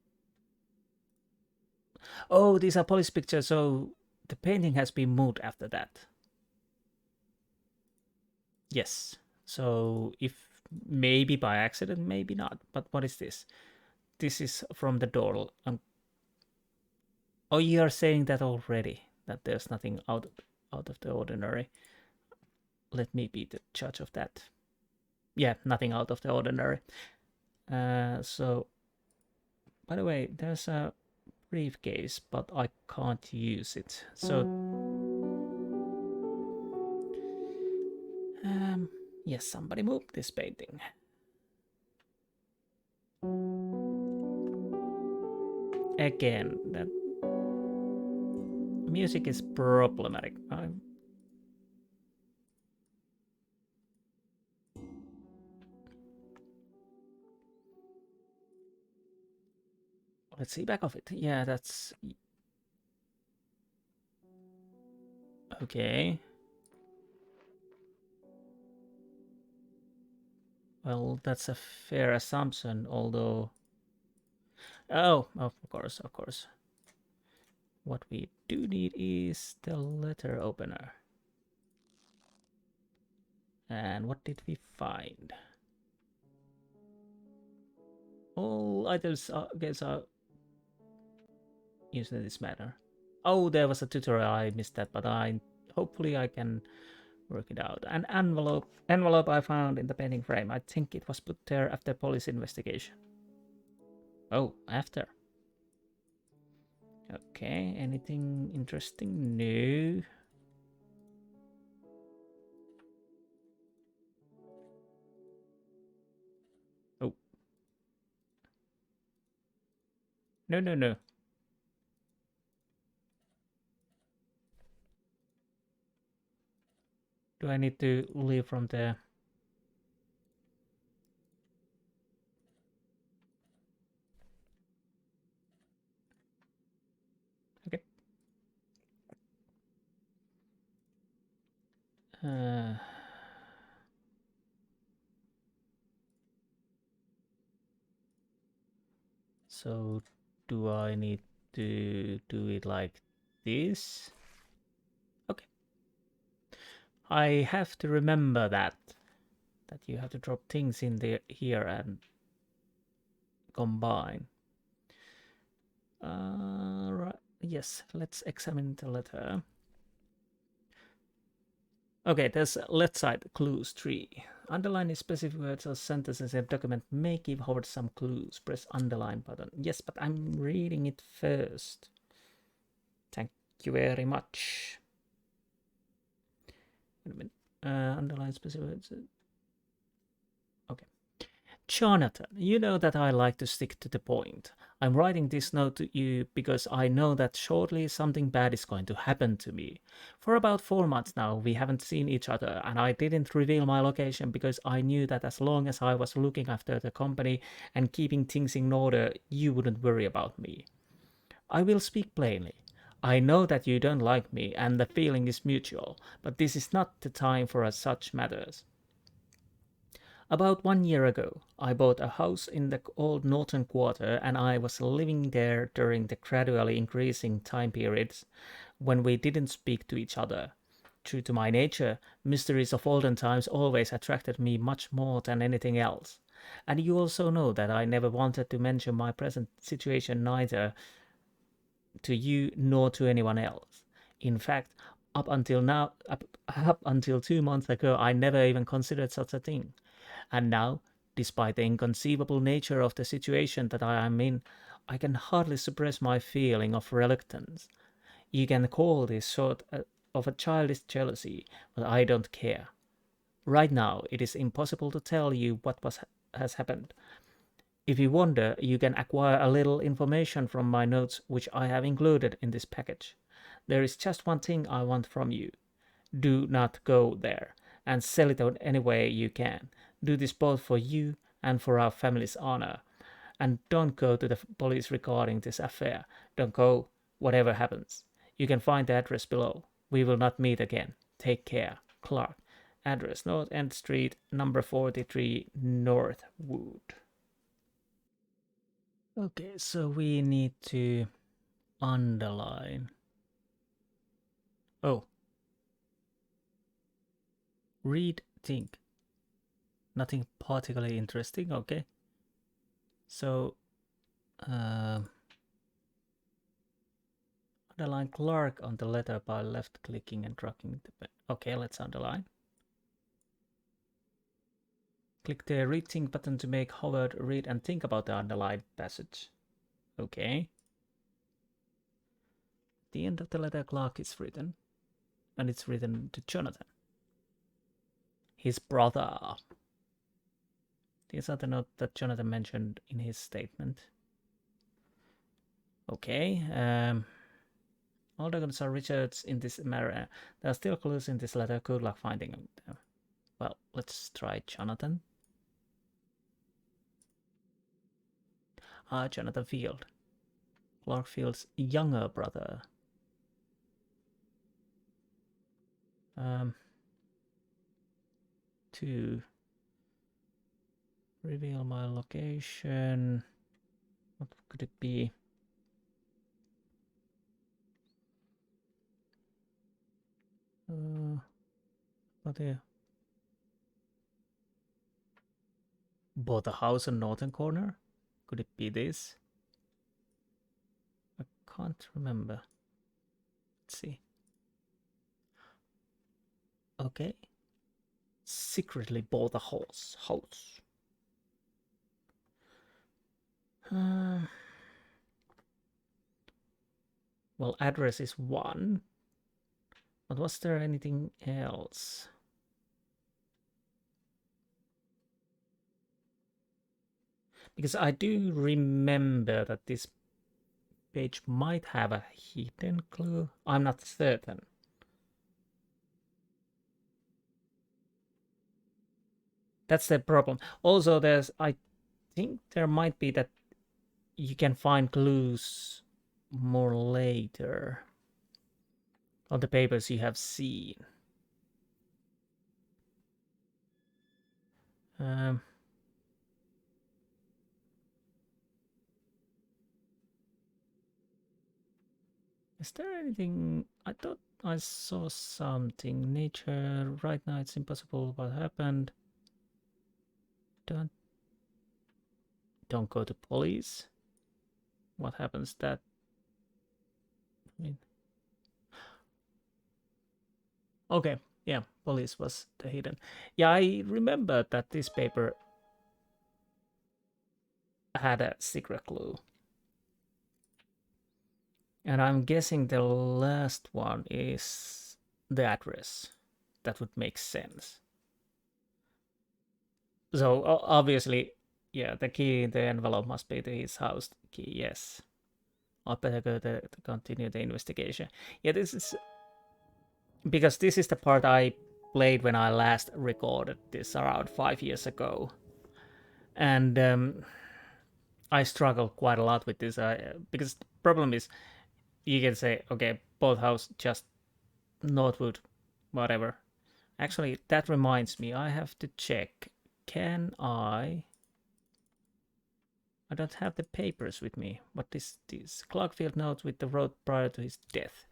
oh, these are police pictures, so the painting has been moved after that. Yes. So if maybe by accident, maybe not. But what is this? This is from the door. Oh, you are saying that already, that there's nothing out of the ordinary. Let me be the judge of that. Yeah, nothing out of the ordinary. So, by the way, there's a briefcase, but I can't use it. So, yes, somebody moved this painting. Again, that music is problematic. Let's see back of it. Yeah, that's okay. Well, that's a fair assumption, although... Oh, of course. What we do need is the letter opener. And what did we find? All items are used in this manner. Oh, there was a tutorial, I missed that, but hopefully I can work it out. An envelope I found in the painting frame. I think it was put there after police investigation. Oh, after. Okay, anything interesting? No. Oh. No. Do I need to leave from there? Okay. So do I need to do it like this? Okay. I have to remember that you have to drop things in here and combine. Right. Yes, let's examine the letter. Okay, there's left side clues 3. Underline specific words or sentences in a document may give Howard some clues. Press underline button. Yes, but I'm reading it first. Thank you very much. Wait a minute. Underline specific words. Okay. Jonathan, you know that I like to stick to the point. I'm writing this note to you because I know that shortly something bad is going to happen to me. For about 4 months now, we haven't seen each other, and I didn't reveal my location because I knew that as long as I was looking after the company and keeping things in order, you wouldn't worry about me. I will speak plainly. I know that you don't like me, and the feeling is mutual, but this is not the time for such matters. About 1 year ago, I bought a house in the old northern quarter, and I was living there during the gradually increasing time periods when we didn't speak to each other. True to my nature, mysteries of olden times always attracted me much more than anything else. And you also know that I never wanted to mention my present situation neither to you nor to anyone else. In fact, up until 2 months ago, I never even considered such a thing. And now, despite the inconceivable nature of the situation that I am in, I can hardly suppress my feeling of reluctance. You can call this sort of a childish jealousy, but I don't care. Right now, it is impossible to tell you what has happened. If you wonder, you can acquire a little information from my notes, which I have included in this package. There is just one thing I want from you. Do not go there, and sell it out any way you can. Do this both for you and for our family's honor. And don't go to the police regarding this affair. Don't go, whatever happens. You can find the address below. We will not meet again. Take care. Clark. Address North End Street, number 43, Northwood. Okay, so we need to underline. Oh. Read, think. Nothing particularly interesting, okay. So, underline Clark on the letter by left clicking and dragging the pen. Okay, let's underline. Click the read think button to make Howard read and think about the underlined passage. Okay. The end of the letter Clark is written, and it's written to Jonathan, his brother. These are the notes that Jonathan mentioned in his statement. Okay. All documents are researched in this matter. There are still clues in this letter. Good luck finding them. Well, let's try Jonathan. Jonathan Field. Clark Field's younger brother. To reveal my location. What could it be? What here? Bought a house in northern corner? Could it be this? I can't remember. Let's see. Okay. Secretly bought a house. Well, address is 1. But was there anything else? Because I do remember that this page might have a hidden clue. I'm not certain. That's the problem. Also, I think there might be that you can find clues more later on the papers you have seen. Is there anything? I thought I saw something. Nature, right now it's impossible. What happened? Don't go to police. What happens that? I mean, okay, yeah, police was the hidden. Yeah, I remember that this paper had a secret clue. And I'm guessing the last one is the address. That would make sense. So obviously, yeah, the key in the envelope must be his house key, yes. I better go to continue the investigation. Yeah, this is... because this is the part I played when I last recorded this around 5 years ago. And I struggled quite a lot with this because the problem is you can say, okay, both house, just Northwood, whatever. Actually, that reminds me, I have to check. Can I don't have the papers with me. What is this? Clarkfield notes with the road prior to his death.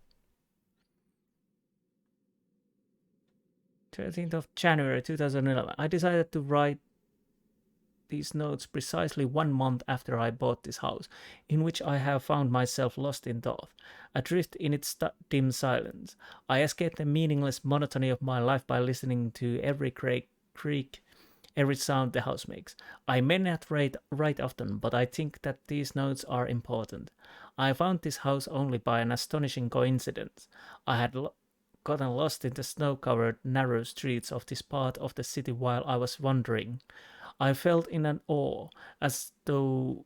13th of January 2011. I decided to write these notes precisely 1 month after I bought this house, in which I have found myself lost in thought, adrift in its dim silence. I escaped the meaningless monotony of my life by listening to every creak, every sound the house makes. I may not write often, but I think that these notes are important. I found this house only by an astonishing coincidence. I had gotten lost in the snow-covered, narrow streets of this part of the city while I was wandering. I felt in an awe, as though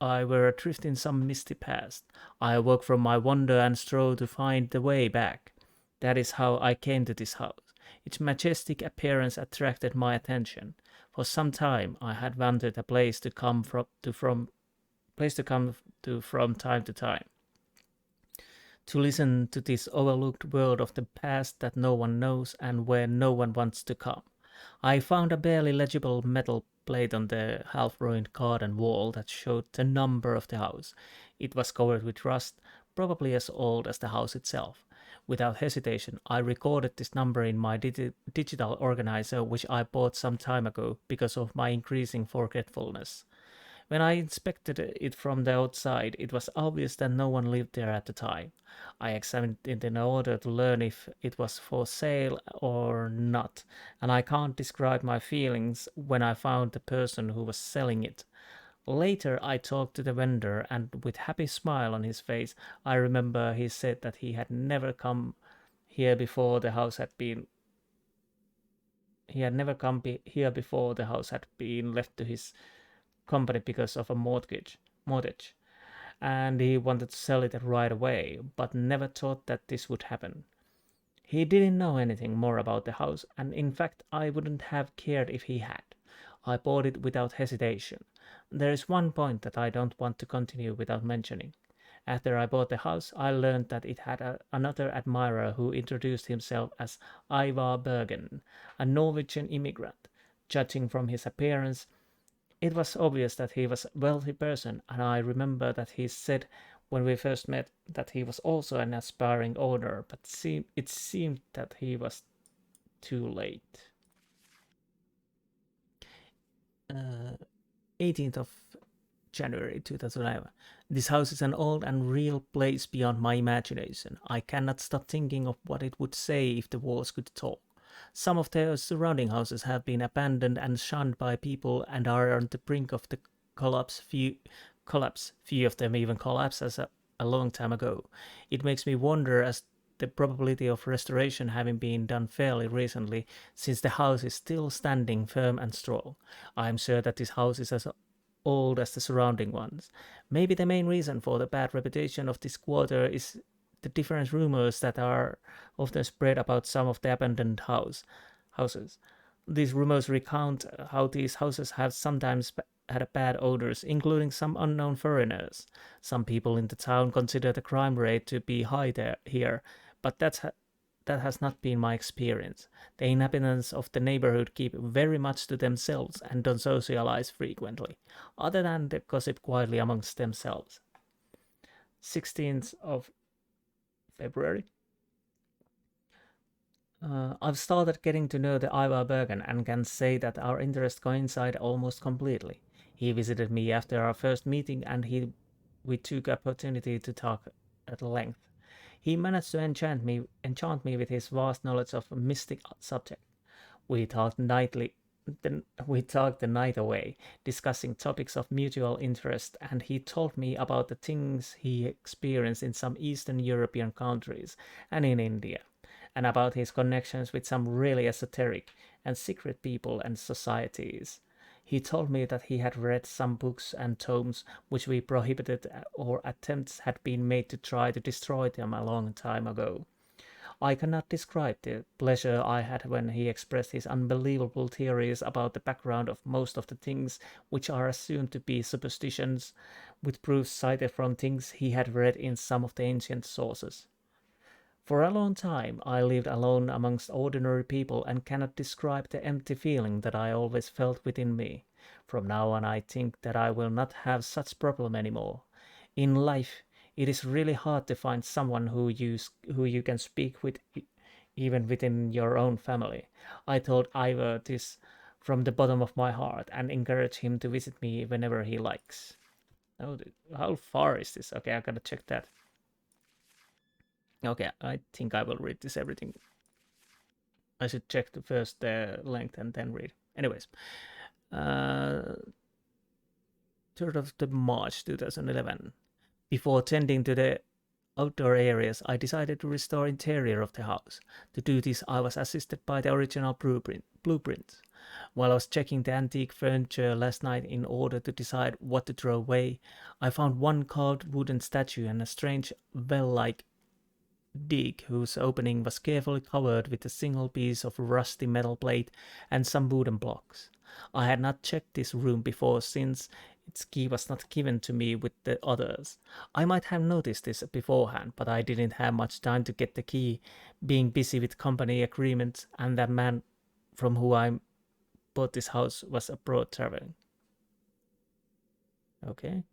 I were adrift in some misty past. I awoke from my wonder and strove to find the way back. That is how I came to this house. Its majestic appearance attracted my attention. For some time I had wanted a place to come from time to time. To listen to this overlooked world of the past that no one knows and where no one wants to come. I found a barely legible metal plate on the half-ruined garden wall that showed the number of the house. It was covered with rust, probably as old as the house itself. Without hesitation, I recorded this number in my digital organizer, which I bought some time ago because of my increasing forgetfulness. When I inspected it from the outside, it was obvious that no one lived there at the time. I examined it in order to learn if it was for sale or not, and I can't describe my feelings when I found the person who was selling it. Later, I talked to the vendor, and with a happy smile on his face, I remember he said that he had never come here before the house had been left to his company because of a mortgage, and he wanted to sell it right away, but never thought that this would happen. He didn't know anything more about the house, and in fact I wouldn't have cared if he had. I bought it without hesitation. There is one point that I don't want to continue without mentioning. After I bought the house, I learned that it had another admirer who introduced himself as Ivar Bergen, a Norwegian immigrant. Judging from his appearance, it was obvious that he was a wealthy person, and I remember that he said when we first met that he was also an aspiring owner, but it seemed that he was too late. 18th of January 2011. This house is an old and real place beyond my imagination. I cannot stop thinking of what it would say if the walls could talk. Some of the surrounding houses have been abandoned and shunned by people and are on the brink of the collapse. Few of them even collapsed as a long time ago. It makes me wonder as the probability of restoration having been done fairly recently, since the house is still standing firm and strong. I am sure that this house is as old as the surrounding ones. Maybe the main reason for the bad reputation of this quarter is the different rumors that are often spread about some of the abandoned houses. These rumors recount how these houses have sometimes had bad odors, including some unknown foreigners. Some people in the town consider the crime rate to be high here, but that has not been my experience. The inhabitants of the neighborhood keep very much to themselves and don't socialize frequently, other than they gossip quietly amongst themselves. 16th of February. I've started getting to know the Ivar Bergen and can say that our interests coincide almost completely. He visited me after our first meeting and we took opportunity to talk at length. He managed to enchant me with his vast knowledge of a mystic subject. We talked nightly then we talked the night away, discussing topics of mutual interest, and he told me about the things he experienced in some Eastern European countries and in India, and about his connections with some really esoteric and secret people and societies. He told me that he had read some books and tomes which we prohibited or attempts had been made to try to destroy them a long time ago. I cannot describe the pleasure I had when he expressed his unbelievable theories about the background of most of the things which are assumed to be superstitions, with proofs cited from things he had read in some of the ancient sources. For a long time I lived alone amongst ordinary people and cannot describe the empty feeling that I always felt within me. From now on I think that I will not have such problem anymore. In life it is really hard to find someone who you can speak with even within your own family. I told Ivor this from the bottom of my heart and encourage him to visit me whenever he likes. Oh, how far is this? Okay, I gotta check that. Okay, I think I will read this everything. I should check first the length and then read. Anyways, 3rd of the March 2011. Before tending to the outdoor areas, I decided to restore interior of the house. To do this, I was assisted by the original blueprints. While I was checking the antique furniture last night in order to decide what to throw away, I found one carved wooden statue and a strange well-like dig whose opening was carefully covered with a single piece of rusty metal plate and some wooden blocks. I had not checked this room before since its key was not given to me with the others. I might have noticed this beforehand, but I didn't have much time to get the key, being busy with company agreements, and the man from whom I bought this house was abroad traveling. Okay.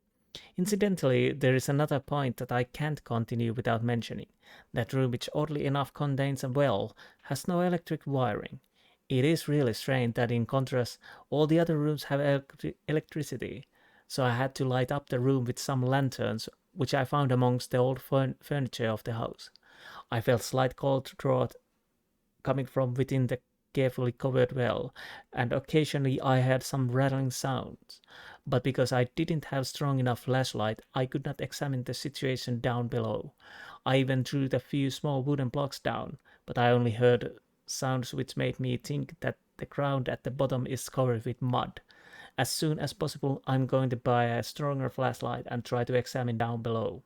Incidentally, there is another point that I can't continue without mentioning. That room, which oddly enough contains a well, has no electric wiring. It is really strange that in contrast, all the other rooms have electricity, so I had to light up the room with some lanterns, which I found amongst the old furniture of the house. I felt slight cold draught coming from within the carefully covered well, and occasionally I heard some rattling sounds. But because I didn't have strong enough flashlight, I could not examine the situation down below. I even threw the few small wooden blocks down, but I only heard sounds which made me think that the ground at the bottom is covered with mud. As soon as possible, I'm going to buy a stronger flashlight and try to examine down below.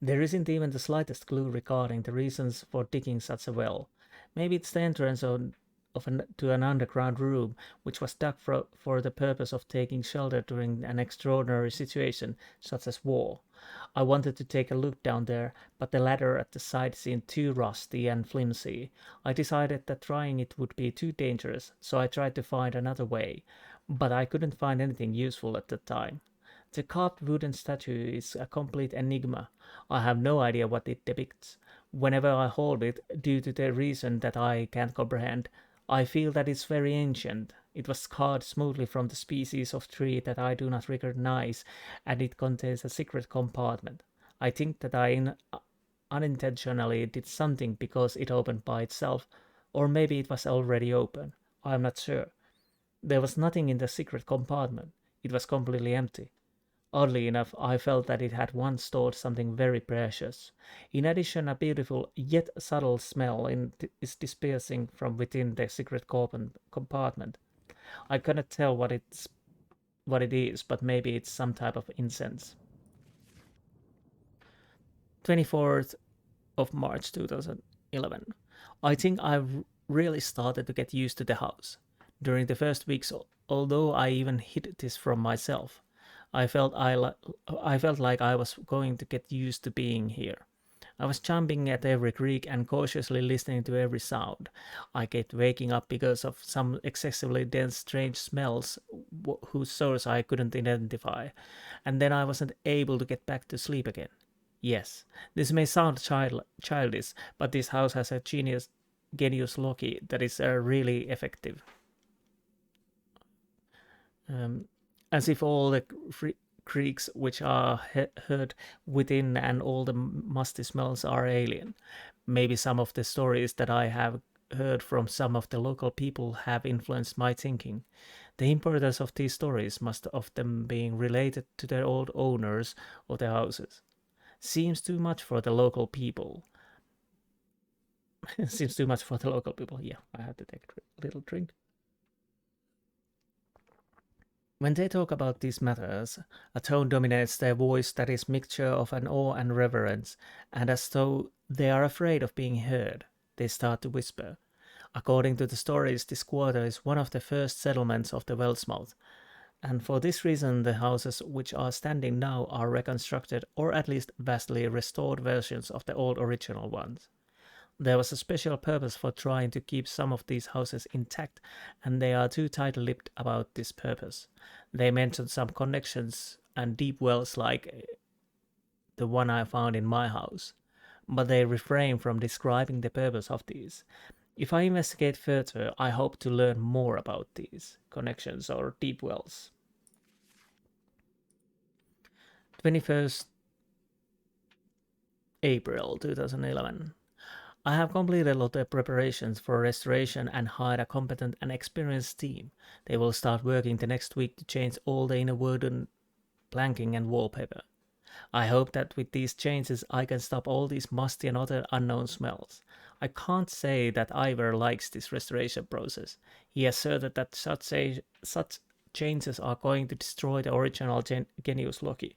There isn't even the slightest clue regarding the reasons for digging such a well. Maybe it's the entrance to an underground room, which was dug for the purpose of taking shelter during an extraordinary situation, such as war. I wanted to take a look down there, but the ladder at the side seemed too rusty and flimsy. I decided that trying it would be too dangerous, so I tried to find another way, but I couldn't find anything useful at the time. The carved wooden statue is a complete enigma. I have no idea what it depicts. Whenever I hold it, due to the reason that I can't comprehend, I feel that it's very ancient. It was carved smoothly from the species of tree that I do not recognize, and it contains a secret compartment. I think that I unintentionally did something because it opened by itself, or maybe it was already open. I am not sure. There was nothing in the secret compartment. It was completely empty. Oddly enough, I felt that it had once stored something very precious. In addition, a beautiful yet subtle smell is dispersing from within the secret compartment. I cannot tell what it is, but maybe it's some type of incense. 24th of March 2011. I think I've really started to get used to the house. During the first weeks, although I even hid this from myself, I felt like I was going to get used to being here. I was jumping at every creak and cautiously listening to every sound. I kept waking up because of some excessively dense, strange smells whose source I couldn't identify, and then I wasn't able to get back to sleep again. Yes, this may sound childish, but this house has a genius loci that is really effective. As if all the creaks which are heard within and all the musty smells are alien. Maybe some of the stories that I have heard from some of the local people have influenced my thinking. The importance of these stories must of them being related to their old owners of the houses. Seems too much for the local people. Seems too much for the local people. Yeah, I have to take a little drink. When they talk about these matters, a tone dominates their voice that is mixture of an awe and reverence, and as though they are afraid of being heard, they start to whisper. According to the stories, this quarter is one of the first settlements of the Wellsmouth, and for this reason the houses which are standing now are reconstructed or at least vastly restored versions of the old original ones. There was a special purpose for trying to keep some of these houses intact, and they are too tight-lipped about this purpose. They mention some connections and deep wells like the one I found in my house, but they refrain from describing the purpose of these. If I investigate further, I hope to learn more about these connections or deep wells. 21st April 2011. I have completed a lot of preparations for restoration and hired a competent and experienced team. They will start working the next week to change all the inner wooden planking and wallpaper. I hope that with these changes I can stop all these musty and other unknown smells. I can't say that Ivor likes this restoration process. He asserted that such changes are going to destroy the original genius loci,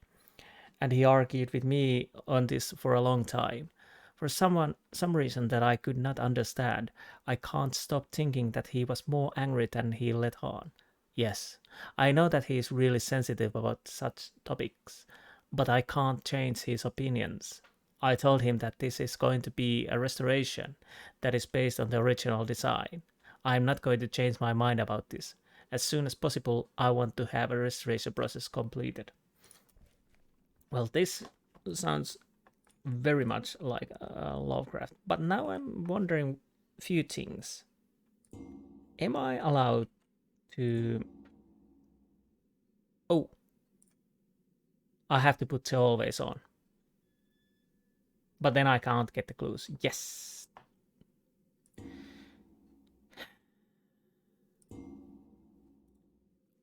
and he argued with me on this for a long time. For some reason that I could not understand, I can't stop thinking that he was more angry than he let on. Yes, I know that he is really sensitive about such topics, but I can't change his opinions. I told him that this is going to be a restoration that is based on the original design. I am not going to change my mind about this. As soon as possible, I want to have a restoration process completed. Well, this sounds very much like Lovecraft. But now I'm wondering a few things. Am I allowed to... Oh. I have to put the always on. But then I can't get the clues. Yes.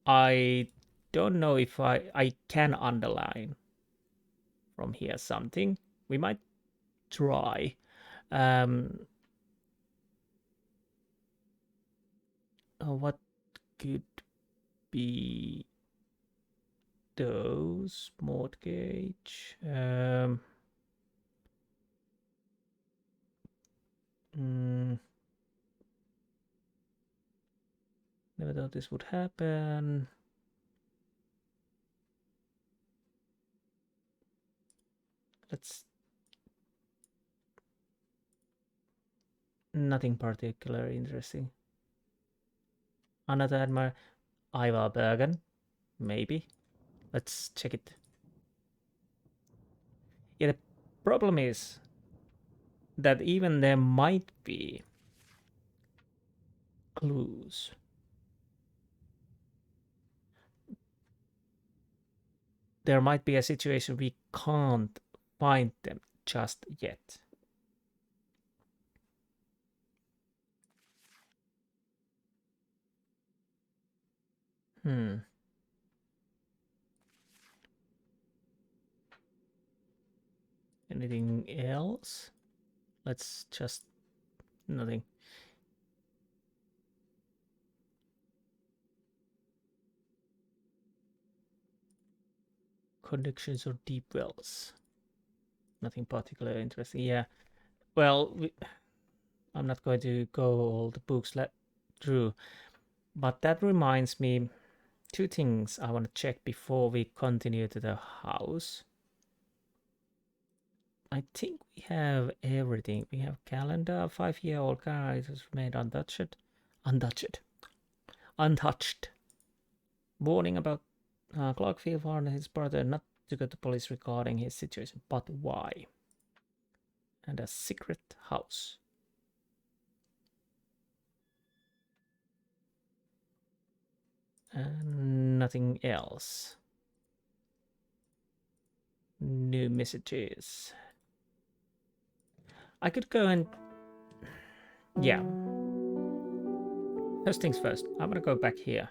I don't know if I can underline from here something. We might try. What could be those? Mortgage. Never thought this would happen. Let's... Nothing particularly interesting. Another admirer. Ivar Bergen. Maybe. Let's check it. Yeah, the problem is that even there might be clues. There might be a situation we can't find them just yet. Anything else? Let's just... Nothing. Connections or deep wells. Nothing particularly interesting. Yeah. Well, I'm not going to go all the books through. But that reminds me, two things I want to check before we continue to the house. I think we have everything. We have calendar, 5-year-old car, it was made untouched. Untouched. Warning about Clarkfield found his brother not to go to police regarding his situation, but why? And a secret house. And nothing else. New messages. I could go and... Yeah. First things first, I'm gonna go back here.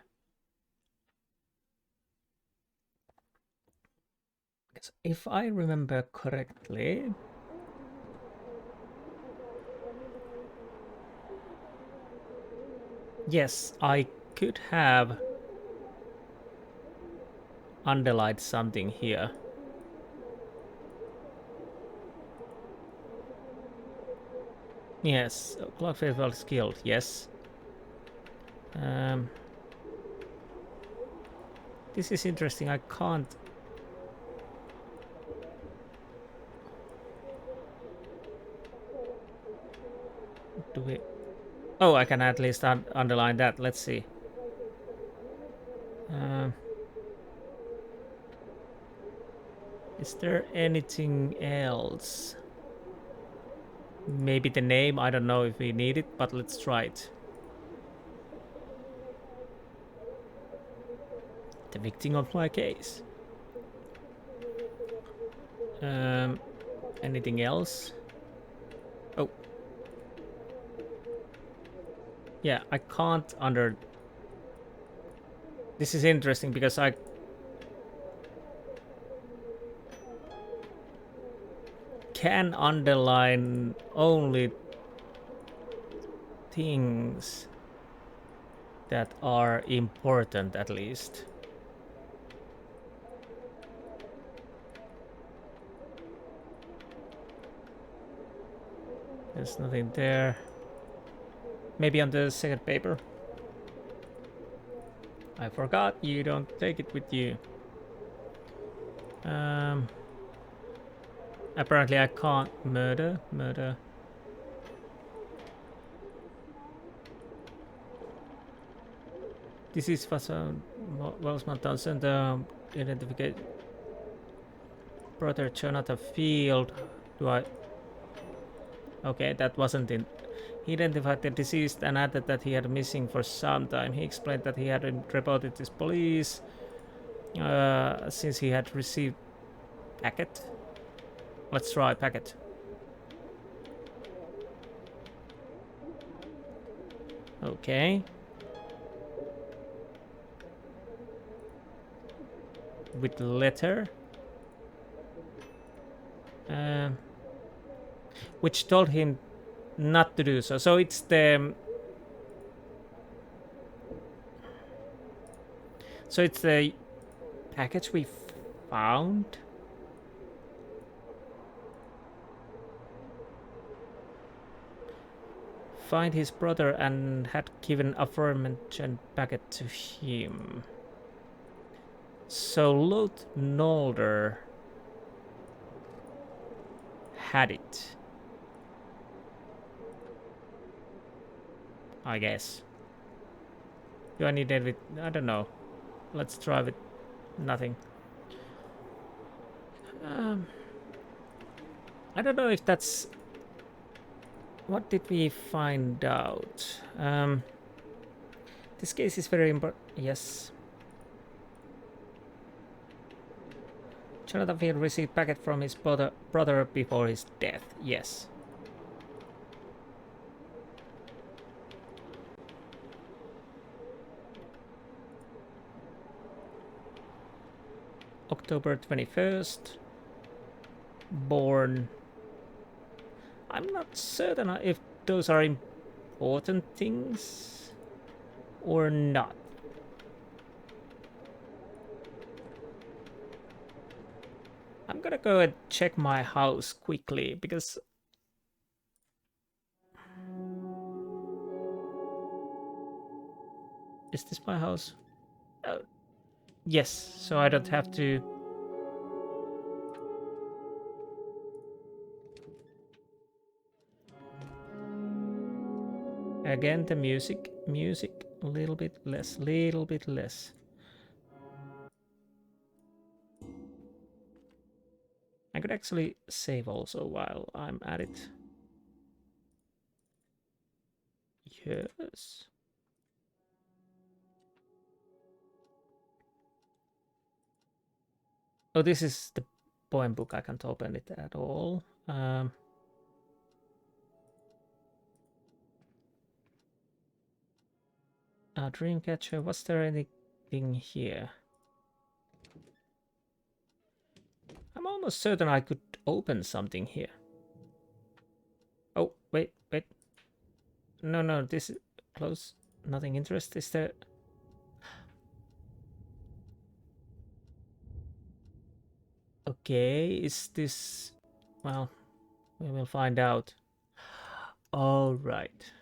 Because if I remember correctly... Yes, I could have underlined something here. Yes, clock phase well skilled, yes. This is interesting, I can't... Do we... Oh, I can at least underline that, let's see. Is there anything else? Maybe the name, I don't know if we need it, but let's try it. The victim of my case. Anything else? Oh. Yeah, I can't under... This is interesting because I... can underline only things that are important at least. There's nothing there. Maybe on the second paper. I forgot, you don't take it with you. Apparently I can't murder. This is Wells-Mountain identification. Brother Jonathan Field. Do I... Okay, that wasn't in... He identified the deceased and added that he had missing for some time. He explained that he had reported this police since he had received packet. Let's try packet. Okay. With letter. Which told him not to do so. So it's the... So it's the package we found. Find his brother and had given aforementioned packet to him. So Loath Nolder had it. I guess. Do I need it with... I don't know. Let's try with nothing. I don't know if that's... What did we find out? This case is very important. Yes. Jonathan Field received packet from his brother before his death. Yes. October 21st. Born. I'm not certain if those are important things or not. I'm gonna go and check my house quickly because is this my house? Yes, so I don't have to. Again, the music, a little bit less. could actually save also while I'm at it. Yes. Oh, this is the poem book. I can't open it at all. Dreamcatcher, was there anything here? I'm almost certain I could open something here. Oh, wait. No, this is close. Nothing interesting. Is there? Okay, is this... Well, we will find out. All right.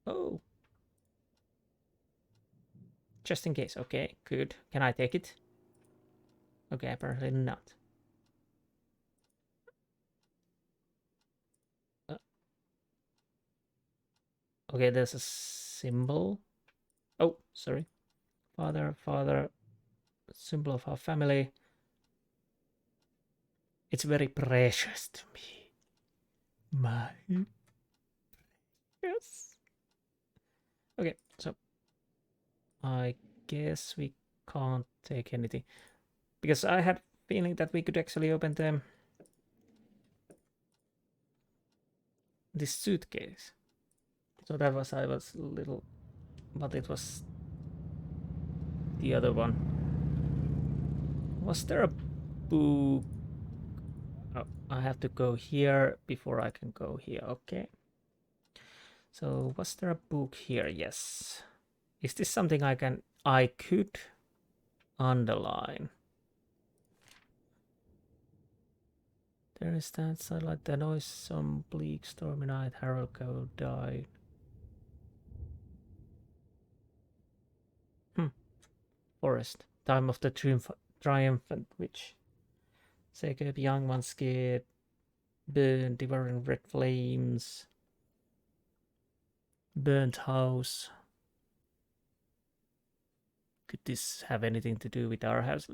Oh. Just in case. Okay, good. Can I take it? Okay, apparently not. Okay, there's a symbol. Oh, sorry. Father, symbol of our family. It's very precious to me. My... Yes. Okay, so I guess we can't take anything. Because I had a feeling that we could actually open them. This suitcase. So that was, I was a little... But it was the other one. Was there a book? Oh, I have to go here before I can go here. Okay. So was there a book here? Yes. Is this something I could underline? There is that sunlight, the noise, some bleak stormy night, Harold Cole died. Forest, time of the triumphant witch. Jacob, young one scared, burn, devouring red flames, burnt house. Could this have anything to do with our house?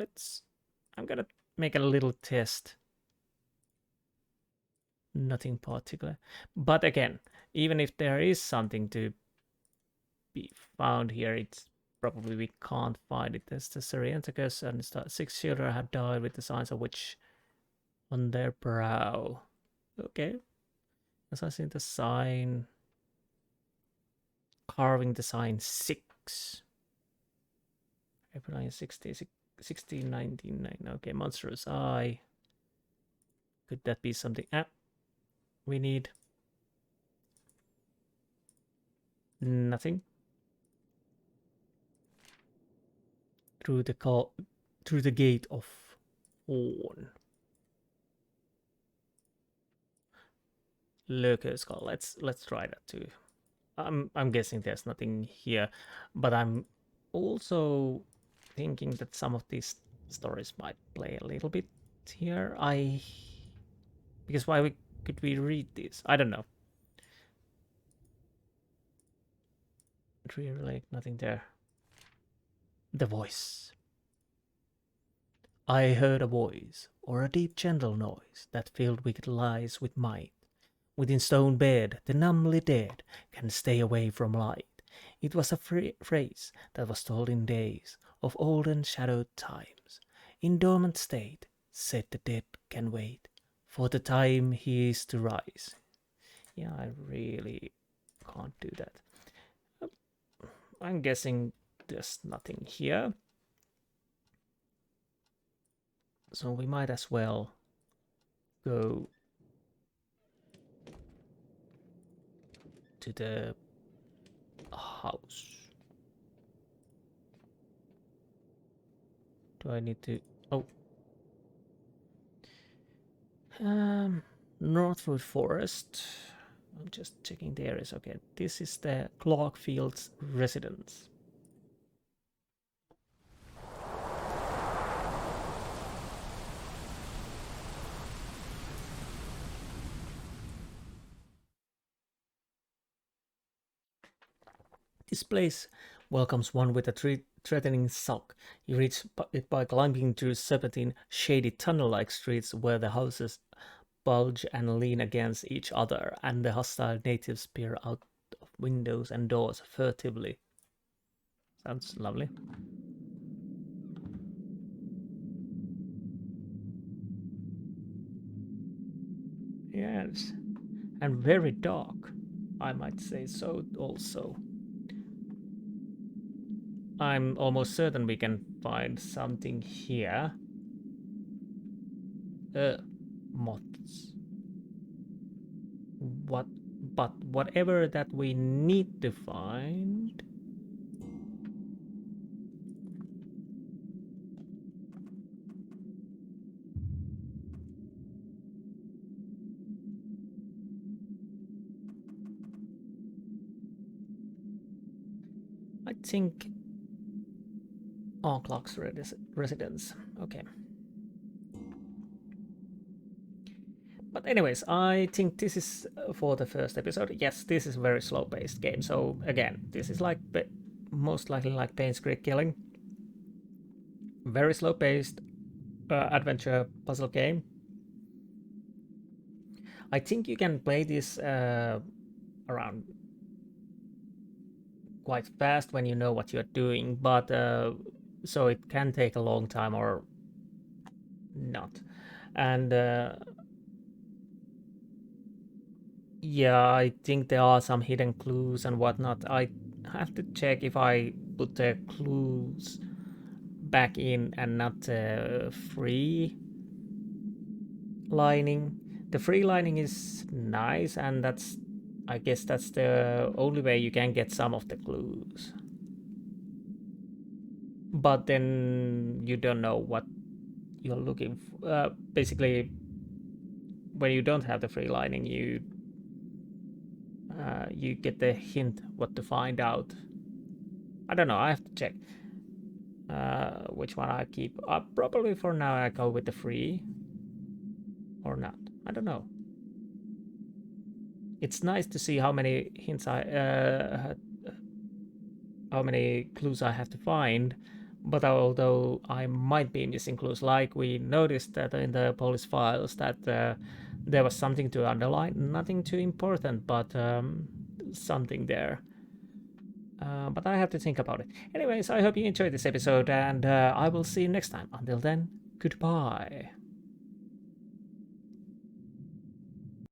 I'm gonna make a little test. Nothing particular. But again, even if there is something to be found here, it's probably we can't find it. There's the Syrianticus and 6 children have died with the signs of witch on their brow. Okay. As I see the sign, carving the sign 6. April 1699. Okay, monstrous eye. Could that be something? We need nothing. Through the gate of Horn. Lurker skull. Let's try that too. I'm guessing there's nothing here, but I'm also thinking that some of these stories might play a little bit here. Because why could we read this? I don't know. Tree Lake, nothing there. The voice. I heard a voice, or a deep gentle noise, that filled wicked lies with might. Within stone bed, the numbly dead can stay away from light. It was a phrase that was told in days of olden shadowed times. In dormant state, said the dead can wait, for the time he is to rise. Yeah, I really can't do that. I'm guessing there's nothing here. So we might as well go to the house. Do I need to... Oh. Northwood Forest. I'm just checking the areas. Okay, this is the Clarkfield's residence. This place welcomes one with a threatening sulk. You reach it by climbing through serpentine, shady tunnel-like streets where the houses bulge and lean against each other, and the hostile natives peer out of windows and doors furtively. Sounds lovely. Yes, and very dark, I might say so also. I'm almost certain we can find something here. Moths. But whatever that we need to find... I think Clock's residence. Okay. But anyways, I think this is for the first episode. Yes, this is a very slow-paced game. So again, this is like most likely like Payne's Creek Killing. Very slow-paced adventure puzzle game. I think you can play this around quite fast when you know what you're doing, but so it can take a long time or not. And yeah, I think there are some hidden clues and whatnot. I have to check if I put the clues back in and not free lining. The free lining is nice, and that's, I guess that's the only way you can get some of the clues. But then you don't know what you're looking for. Basically, when you don't have the free lining, you get the hint what to find out. I don't know, I have to check which one I keep. Probably for now I go with the free. Or not, I don't know. It's nice to see how many hints how many clues I have to find, but although I might be missing clues, like we noticed that in the police files that there was something to underline, nothing too important, but something there. But I have to think about it. Anyways, I hope you enjoyed this episode, and I will see you next time. Until then, goodbye.